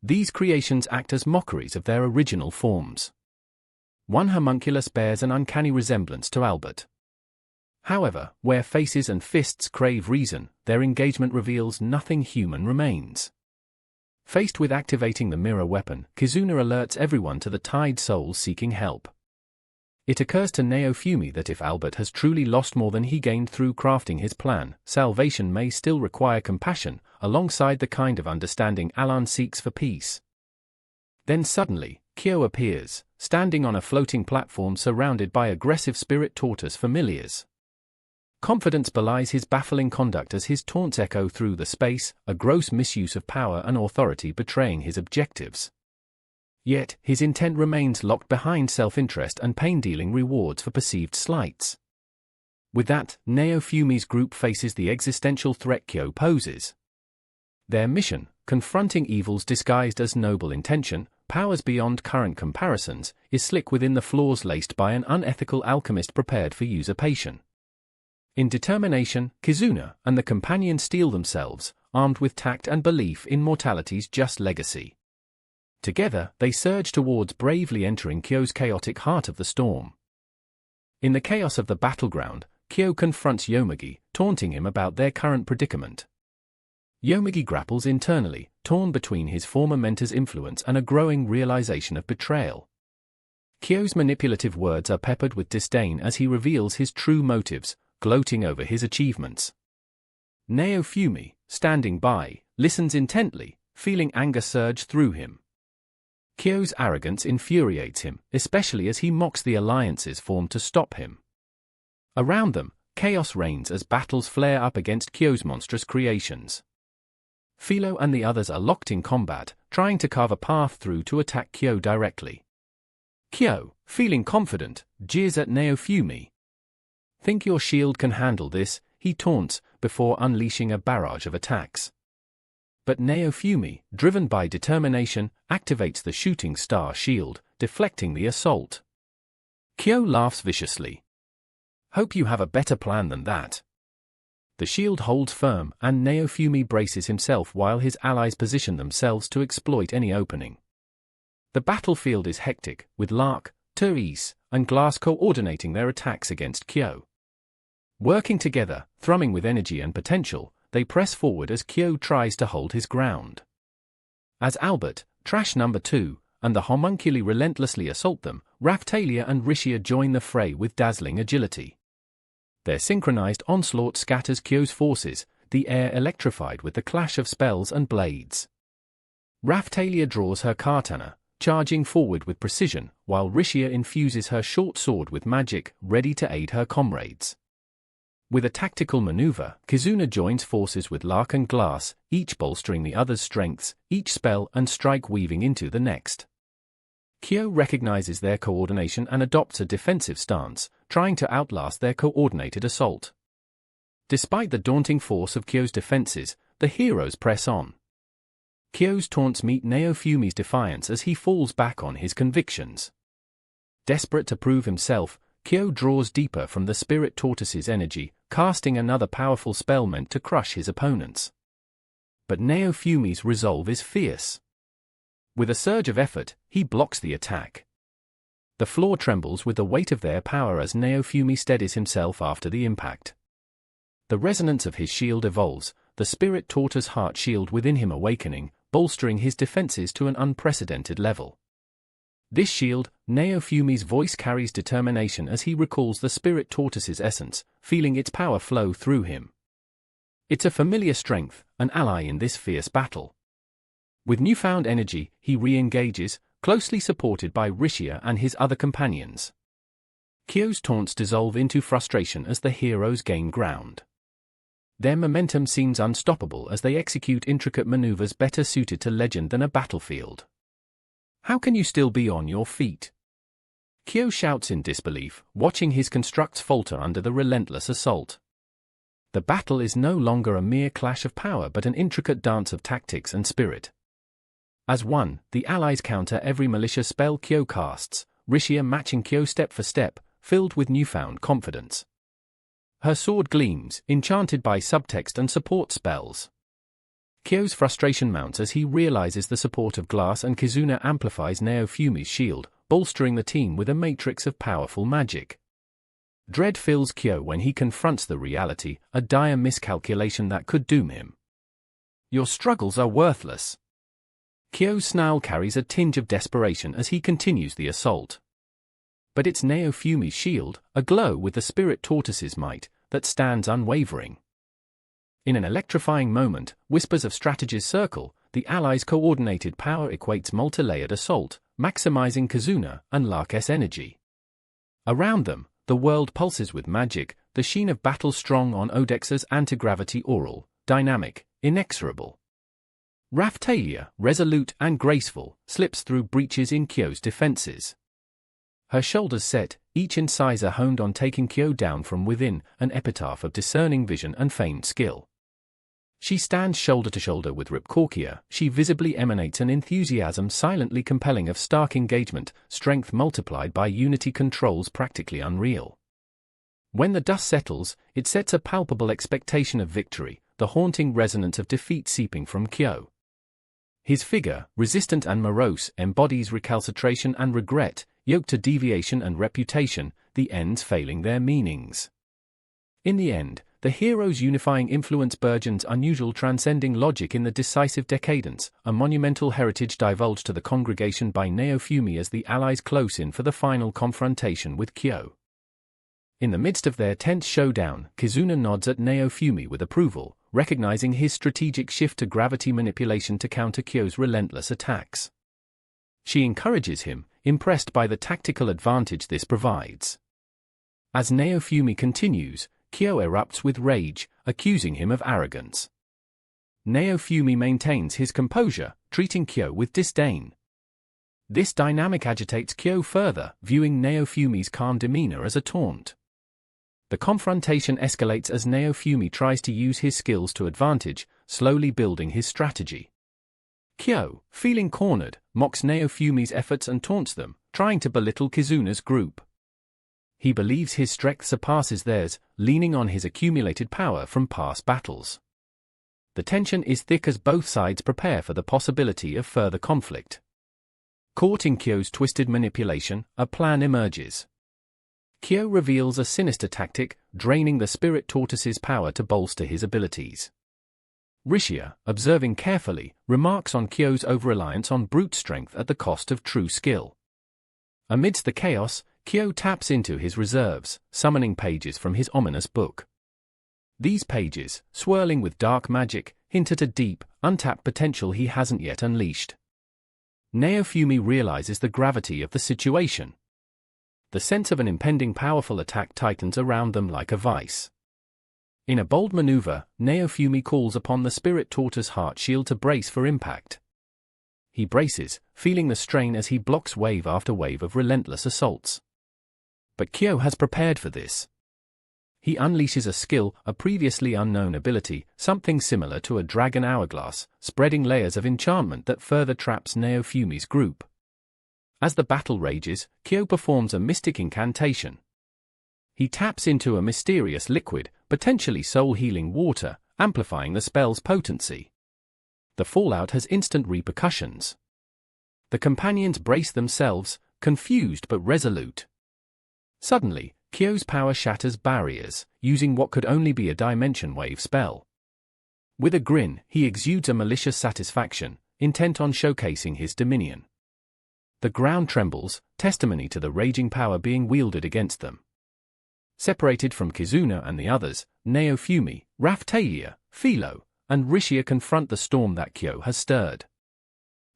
These creations act as mockeries of their original forms. One homunculus bears an uncanny resemblance to Albert. However, where faces and fists crave reason, their engagement reveals nothing human remains. Faced with activating the mirror weapon, Kizuna alerts everyone to the tied souls seeking help. It occurs to Naofumi that if Albert has truly lost more than he gained through crafting his plan, salvation may still require compassion, alongside the kind of understanding Alan seeks for peace. Then suddenly, Kyo appears, standing on a floating platform surrounded by aggressive spirit tortoise familiars. Confidence belies his baffling conduct as his taunts echo through the space, a gross misuse of power and authority betraying his objectives. Yet, his intent remains locked behind self-interest and pain-dealing rewards for perceived slights. With that, Naofumi's group faces the existential threat Kyo poses. Their mission, confronting evils disguised as noble intention, powers beyond current comparisons, is slick within the flaws laced by an unethical alchemist prepared for usurpation. In determination, Kizuna and the companion steel themselves, armed with tact and belief in mortality's just legacy. Together, they surge towards bravely entering Kyo's chaotic heart of the storm. In the chaos of the battleground, Kyo confronts Yomagi, taunting him about their current predicament. Yomagi grapples internally, torn between his former mentor's influence and a growing realization of betrayal. Kyo's manipulative words are peppered with disdain as he reveals his true motives, gloating over his achievements. Naofumi, standing by, listens intently, feeling anger surge through him. Kyo's arrogance infuriates him, especially as he mocks the alliances formed to stop him. Around them, chaos reigns as battles flare up against Kyo's monstrous creations. Philo and the others are locked in combat, trying to carve a path through to attack Kyo directly. Kyo, feeling confident, jeers at Naofumi. "Think your shield can handle this?" he taunts, before unleashing a barrage of attacks. But Naofumi, driven by determination, activates the shooting star shield, deflecting the assault. Kyo laughs viciously. "Hope you have a better plan than that." The shield holds firm, and Naofumi braces himself while his allies position themselves to exploit any opening. The battlefield is hectic, with Lark, Therese, and Glass coordinating their attacks against Kyo. Working together, thrumming with energy and potential, they press forward as Kyo tries to hold his ground. As Albert, Trash Number 2, and the homunculi relentlessly assault them, Raphtalia and Rishia join the fray with dazzling agility. Their synchronized onslaught scatters Kyo's forces, the air electrified with the clash of spells and blades. Raphtalia draws her katana, charging forward with precision, while Rishia infuses her short sword with magic, ready to aid her comrades. With a tactical maneuver, Kizuna joins forces with Lark and Glass, each bolstering the other's strengths, each spell and strike weaving into the next. Kyo recognizes their coordination and adopts a defensive stance, trying to outlast their coordinated assault. Despite the daunting force of Kyo's defenses, the heroes press on. Kyo's taunts meet Naofumi's defiance as he falls back on his convictions. Desperate to prove himself, Kyo draws deeper from the spirit tortoise's energy, casting another powerful spell meant to crush his opponents. But Naofumi's resolve is fierce. With a surge of effort, he blocks the attack. The floor trembles with the weight of their power as Naofumi steadies himself after the impact. The resonance of his shield evolves, the spirit tortoise heart shield within him awakening, bolstering his defenses to an unprecedented level. This shield, Naofumi's voice carries determination as he recalls the spirit tortoise's essence, feeling its power flow through him. It's a familiar strength, an ally in this fierce battle. With newfound energy, he re-engages, closely supported by Rishia and his other companions. Kyo's taunts dissolve into frustration as the heroes gain ground. Their momentum seems unstoppable as they execute intricate maneuvers better suited to legend than a battlefield. "How can you still be on your feet?" Kyo shouts in disbelief, watching his constructs falter under the relentless assault. The battle is no longer a mere clash of power but an intricate dance of tactics and spirit. As one, the allies counter every malicious spell Kyo casts, Rishia matching Kyo step for step, filled with newfound confidence. Her sword gleams, enchanted by subtext and support spells. Kyo's frustration mounts as he realizes the support of Glass and Kizuna amplifies Naofumi's shield, bolstering the team with a matrix of powerful magic. Dread fills Kyo when he confronts the reality, a dire miscalculation that could doom him. "Your struggles are worthless." Kyo's snarl carries a tinge of desperation as he continues the assault. But it's Naofumi's shield, aglow with the spirit tortoise's might, that stands unwavering. In an electrifying moment, whispers of strategies circle, the allies' coordinated power equates multi-layered assault, maximizing Kizuna and Lark's energy. Around them, the world pulses with magic, the sheen of battle strong on Odexa's anti-gravity oral, dynamic, inexorable. Raphtalia, resolute and graceful, slips through breaches in Kyo's defenses. Her shoulders set, each incisor honed on taking Kyo down from within, an epitaph of discerning vision and feigned skill. She stands shoulder to shoulder with Ripcorkia. She visibly emanates an enthusiasm silently compelling of stark engagement, strength multiplied by unity controls practically unreal. When the dust settles, it sets a palpable expectation of victory, the haunting resonance of defeat seeping from Kyo. His figure, resistant and morose, embodies recalcitration and regret, yoked to deviation and reputation, the ends failing their meanings. In the end, the hero's unifying influence burgeons unusual, transcending logic in the decisive decadence, a monumental heritage divulged to the congregation by Naofumi as the allies close in for the final confrontation with Kyo. In the midst of their tense showdown, Kizuna nods at Naofumi with approval, recognizing his strategic shift to gravity manipulation to counter Kyo's relentless attacks. She encourages him, impressed by the tactical advantage this provides. As Naofumi continues, Kyo erupts with rage, accusing him of arrogance. Naofumi maintains his composure, treating Kyo with disdain. This dynamic agitates Kyo further, viewing Naofumi's calm demeanor as a taunt. The confrontation escalates as Naofumi tries to use his skills to advantage, slowly building his strategy. Kyo, feeling cornered, mocks Naofumi's efforts and taunts them, trying to belittle Kizuna's group. He believes his strength surpasses theirs, leaning on his accumulated power from past battles. The tension is thick as both sides prepare for the possibility of further conflict. Caught in Kyo's twisted manipulation, a plan emerges. Kyo reveals a sinister tactic, draining the spirit tortoise's power to bolster his abilities. Rishia, observing carefully, remarks on Kyo's over-reliance on brute strength at the cost of true skill. Amidst the chaos, Kyo taps into his reserves, summoning pages from his ominous book. These pages, swirling with dark magic, hint at a deep, untapped potential he hasn't yet unleashed. Naofumi realizes the gravity of the situation. The sense of an impending powerful attack tightens around them like a vice. In a bold maneuver, Naofumi calls upon the spirit tortoise heart shield to brace for impact. He braces, feeling the strain as he blocks wave after wave of relentless assaults. But Kyo has prepared for this. He unleashes a skill, a previously unknown ability, something similar to a dragon hourglass, spreading layers of enchantment that further traps Naofumi's group. As the battle rages, Kyo performs a mystic incantation. He taps into a mysterious liquid, potentially soul-healing water, amplifying the spell's potency. The fallout has instant repercussions. The companions brace themselves, confused but resolute. Suddenly, Kyo's power shatters barriers, using what could only be a dimension wave spell. With a grin, he exudes a malicious satisfaction, intent on showcasing his dominion. The ground trembles, testimony to the raging power being wielded against them. Separated from Kizuna and the others, Naofumi, Raphtalia, Philo, and Rishia confront the storm that Kyo has stirred.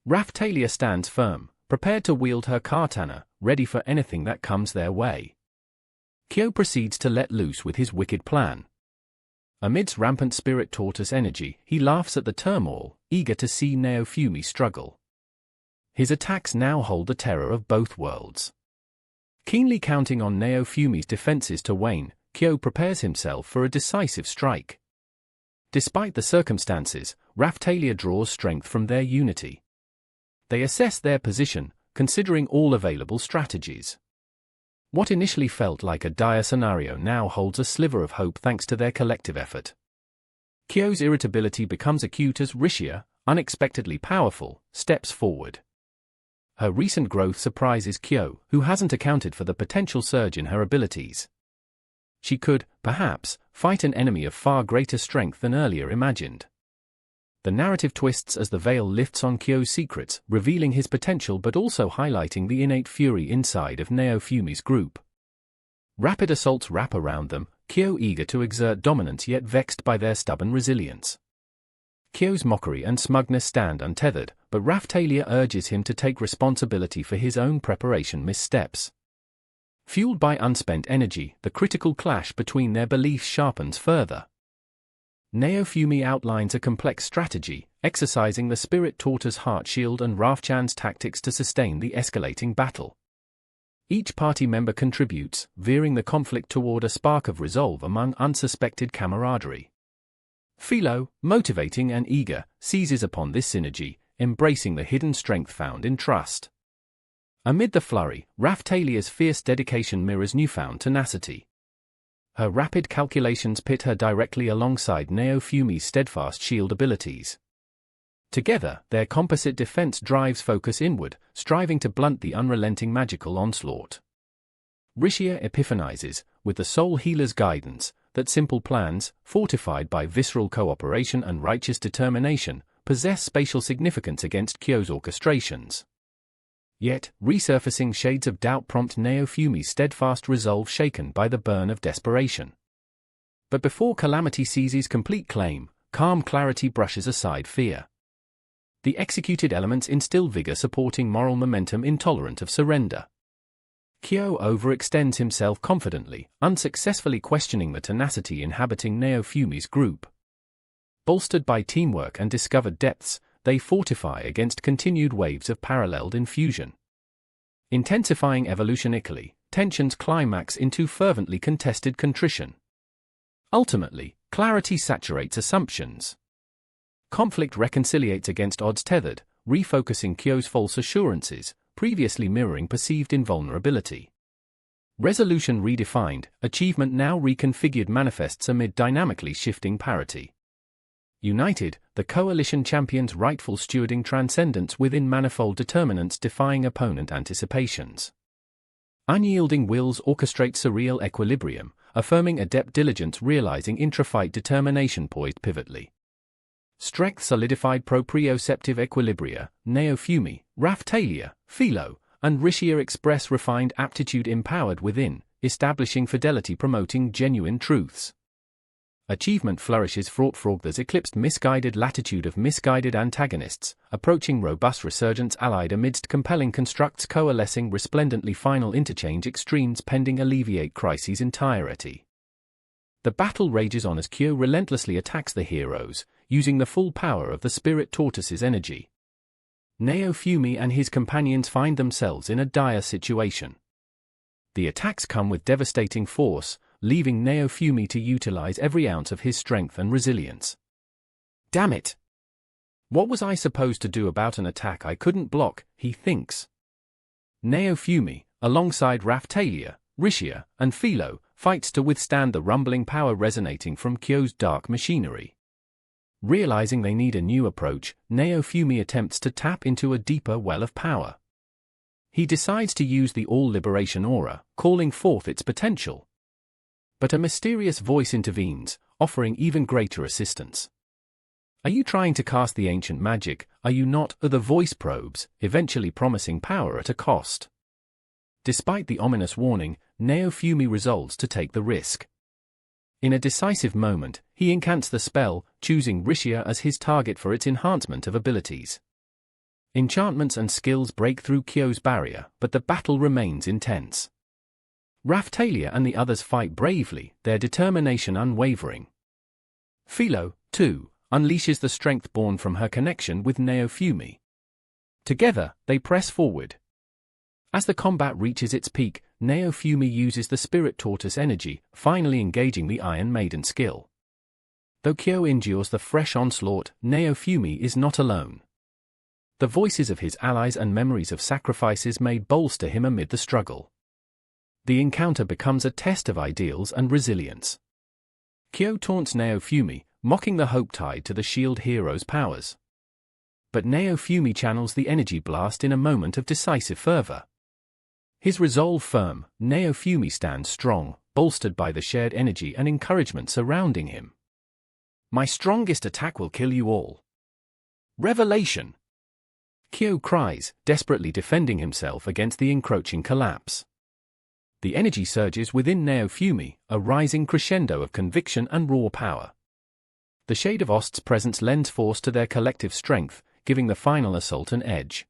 Raphtalia stands firm, prepared to wield her katana, ready for anything that comes their way. Kyo proceeds to let loose with his wicked plan. Amidst rampant spirit tortoise energy, he laughs at the turmoil, eager to see Naofumi struggle. His attacks now hold the terror of both worlds. Keenly counting on Naofumi's defenses to wane, Kyo prepares himself for a decisive strike. Despite the circumstances, Raphtalia draws strength from their unity. They assess their position, considering all available strategies. What initially felt like a dire scenario now holds a sliver of hope thanks to their collective effort. Kyo's irritability becomes acute as Rishia, unexpectedly powerful, steps forward. Her recent growth surprises Kyo, who hasn't accounted for the potential surge in her abilities. She could, perhaps, fight an enemy of far greater strength than earlier imagined. The narrative twists as the veil lifts on Kyo's secrets, revealing his potential but also highlighting the innate fury inside of Naofumi's group. Rapid assaults wrap around them, Kyo eager to exert dominance yet vexed by their stubborn resilience. Kyo's mockery and smugness stand untethered, but Raphtalia urges him to take responsibility for his own preparation missteps. Fueled by unspent energy, the critical clash between their beliefs sharpens further. Naofumi outlines a complex strategy, exercising the spirit tortoise heart shield and Rafchan's tactics to sustain the escalating battle. Each party member contributes, veering the conflict toward a spark of resolve among unsuspected camaraderie. Philo, motivating and eager, seizes upon this synergy, embracing the hidden strength found in trust. Amid the flurry, Raphtalia's fierce dedication mirrors newfound tenacity. Her rapid calculations pit her directly alongside Naofumi's steadfast shield abilities. Together, their composite defense drives focus inward, striving to blunt the unrelenting magical onslaught. Rishia epiphanizes, with the soul healer's guidance, that simple plans, fortified by visceral cooperation and righteous determination, possess spatial significance against Kyo's orchestrations. Yet, resurfacing shades of doubt prompt Naofumi's steadfast resolve shaken by the burn of desperation. But before calamity seizes complete claim, calm clarity brushes aside fear. The executed elements instill vigor supporting moral momentum intolerant of surrender. Kyo overextends himself confidently, unsuccessfully questioning the tenacity inhabiting Naofumi's group. Bolstered by teamwork and discovered depths, they fortify against continued waves of paralleled infusion. Intensifying evolutionically, tensions climax into fervently contested contrition. Ultimately, clarity saturates assumptions. Conflict reconciliates against odds tethered, refocusing Kyo's false assurances, previously mirroring perceived invulnerability. Resolution redefined, achievement now reconfigured manifests amid dynamically shifting parity. United, the coalition champions rightful stewarding transcendence within manifold determinants defying opponent anticipations. Unyielding wills orchestrate surreal equilibrium, affirming adept diligence realizing intra-fight determination poised pivotally. Strength solidified proprioceptive equilibria, Naofumi, Raphtalia, Philo, and Rishia express refined aptitude empowered within, establishing fidelity promoting genuine truths. Achievement flourishes fraught fraughthers eclipsed misguided latitude of misguided antagonists, approaching robust resurgence allied amidst compelling constructs coalescing resplendently final interchange extremes pending alleviate crises entirety. The battle rages on as Kyo relentlessly attacks the heroes, using the full power of the spirit tortoise's energy. Naofumi and his companions find themselves in a dire situation. The attacks come with devastating force, leaving Naofumi to utilize every ounce of his strength and resilience. Damn it! What was I supposed to do about an attack I couldn't block, he thinks. Naofumi, alongside Raphtalia, Rishia, and Philo, fights to withstand the rumbling power resonating from Kyo's dark machinery. Realizing they need a new approach, Naofumi attempts to tap into a deeper well of power. He decides to use the all-liberation aura, calling forth its potential. But a mysterious voice intervenes, offering even greater assistance. Are you trying to cast the ancient magic, are you not? The voice probes, eventually promising power at a cost. Despite the ominous warning, Naofumi resolves to take the risk. In a decisive moment, he incants the spell, choosing Rishia as his target for its enhancement of abilities. Enchantments and skills break through Kyo's barrier, but the battle remains intense. Raphtalia and the others fight bravely, their determination unwavering. Philo, too, unleashes the strength born from her connection with Naofumi. Together, they press forward. As the combat reaches its peak, Naofumi uses the spirit tortoise energy, finally engaging the Iron Maiden skill. Though Kyo endures the fresh onslaught, Naofumi is not alone. The voices of his allies and memories of sacrifices may bolster him amid the struggle. The encounter becomes a test of ideals and resilience. Kyo taunts Naofumi, mocking the hope tied to the shield hero's powers. But Naofumi channels the energy blast in a moment of decisive fervor. His resolve firm, Naofumi stands strong, bolstered by the shared energy and encouragement surrounding him. My strongest attack will kill you all. Revelation! Kyo cries, desperately defending himself against the encroaching collapse. The energy surges within Naofumi, a rising crescendo of conviction and raw power. The shade of Ost's presence lends force to their collective strength, giving the final assault an edge.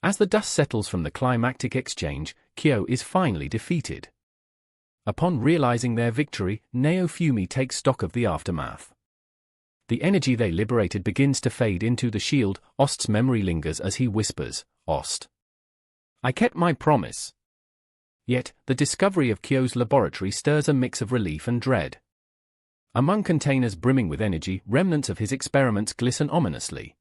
As the dust settles from the climactic exchange, Kyo is finally defeated. Upon realizing their victory, Naofumi takes stock of the aftermath. The energy they liberated begins to fade into the shield. Ost's memory lingers as he whispers, "Ost, I kept my promise." Yet, the discovery of Kyo's laboratory stirs a mix of relief and dread. Among containers brimming with energy, remnants of his experiments glisten ominously.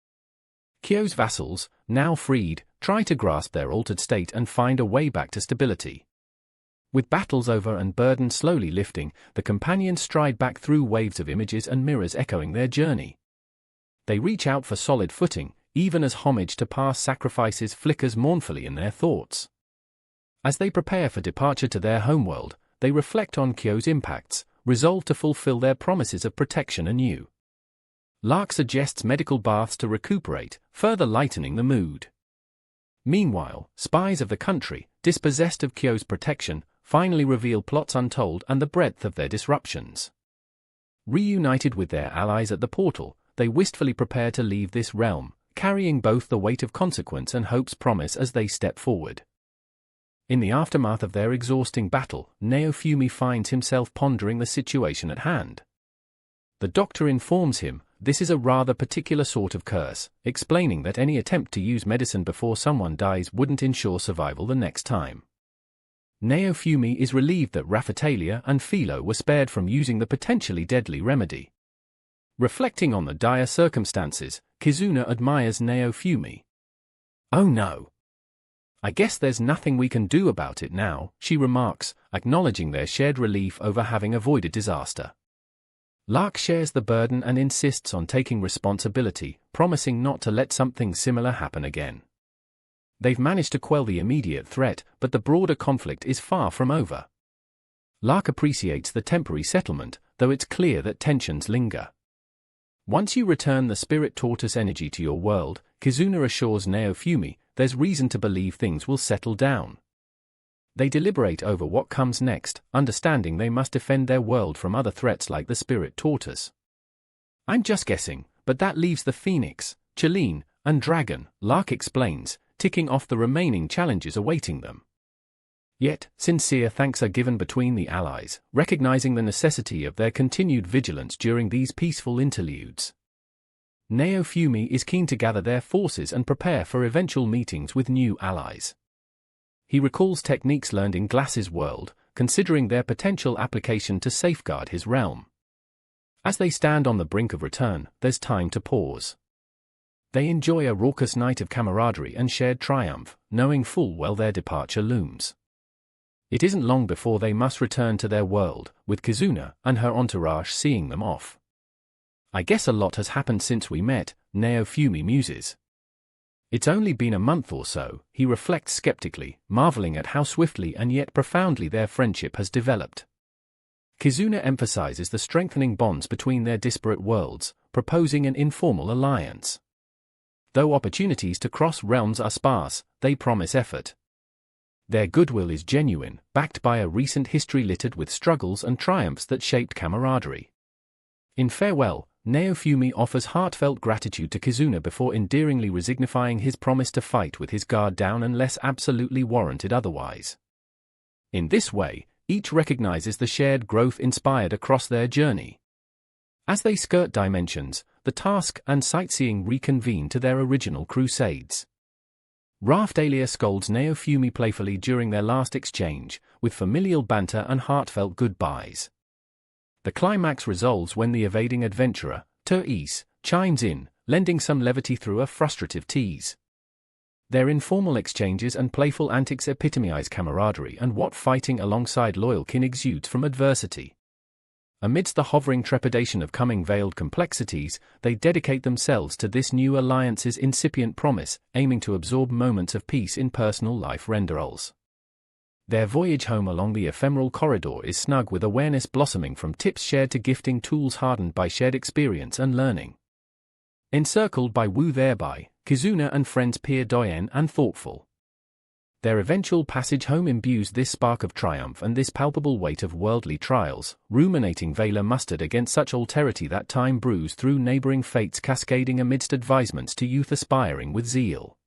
Kyo's vassals, now freed, try to grasp their altered state and find a way back to stability. With battles over and burden slowly lifting, the companions stride back through waves of images and mirrors echoing their journey. They reach out for solid footing, even as homage to past sacrifices flickers mournfully in their thoughts. As they prepare for departure to their homeworld, they reflect on Kyo's impacts, resolved to fulfill their promises of protection anew. Lark suggests medical baths to recuperate, further lightening the mood. Meanwhile, spies of the country, dispossessed of Kyo's protection, finally reveal plots untold and the breadth of their disruptions. Reunited with their allies at the portal, they wistfully prepare to leave this realm, carrying both the weight of consequence and hope's promise as they step forward. In the aftermath of their exhausting battle, Naofumi finds himself pondering the situation at hand. The doctor informs him, this is a rather particular sort of curse, explaining that any attempt to use medicine before someone dies wouldn't ensure survival the next time. Naofumi is relieved that Raphitalia and Philo were spared from using the potentially deadly remedy. Reflecting on the dire circumstances, Kizuna admires Naofumi. "Oh no. I guess there's nothing we can do about it now," she remarks, acknowledging their shared relief over having avoided disaster. Lark shares the burden and insists on taking responsibility, promising not to let something similar happen again. They've managed to quell the immediate threat, but the broader conflict is far from over. Lark appreciates the temporary settlement, though it's clear that tensions linger. Once you return the spirit tortoise energy to your world, Kizuna assures Naofumi, there's reason to believe things will settle down. They deliberate over what comes next, understanding they must defend their world from other threats like the spirit tortoise. "I'm just guessing, but that leaves the phoenix, Chelene, and dragon," Lark explains, ticking off the remaining challenges awaiting them. Yet, sincere thanks are given between the allies, recognizing the necessity of their continued vigilance during these peaceful interludes. Naofumi is keen to gather their forces and prepare for eventual meetings with new allies. He recalls techniques learned in Glass's world, considering their potential application to safeguard his realm. As they stand on the brink of return, there's time to pause. They enjoy a raucous night of camaraderie and shared triumph, knowing full well their departure looms. It isn't long before they must return to their world, with Kizuna and her entourage seeing them off. "I guess a lot has happened since we met," Naofumi muses. "It's only been a month or so," he reflects skeptically, marveling at how swiftly and yet profoundly their friendship has developed. Kizuna emphasizes the strengthening bonds between their disparate worlds, proposing an informal alliance. Though opportunities to cross realms are sparse, they promise effort. Their goodwill is genuine, backed by a recent history littered with struggles and triumphs that shaped camaraderie. In farewell, Naofumi offers heartfelt gratitude to Kizuna before endearingly resignifying his promise to fight with his guard down unless absolutely warranted otherwise. In this way, each recognizes the shared growth inspired across their journey. As they skirt dimensions, the task and sightseeing reconvene to their original crusades. Raphitalia scolds Naofumi playfully during their last exchange, with familial banter and heartfelt goodbyes. The climax resolves when the evading adventurer, Therese, chimes in, lending some levity through a frustrative tease. Their informal exchanges and playful antics epitomize camaraderie and what fighting alongside loyal kin exudes from adversity. Amidst the hovering trepidation of coming veiled complexities, they dedicate themselves to this new alliance's incipient promise, aiming to absorb moments of peace in personal life renderals. Their voyage home along the ephemeral corridor is snug with awareness blossoming from tips shared to gifting tools hardened by shared experience and learning. Encircled by Wu thereby, Kizuna and friends peer doyen and thoughtful. Their eventual passage home imbues this spark of triumph and this palpable weight of worldly trials, ruminating Vela mustered against such alterity that time brews through neighboring fates cascading amidst advisements to youth aspiring with zeal.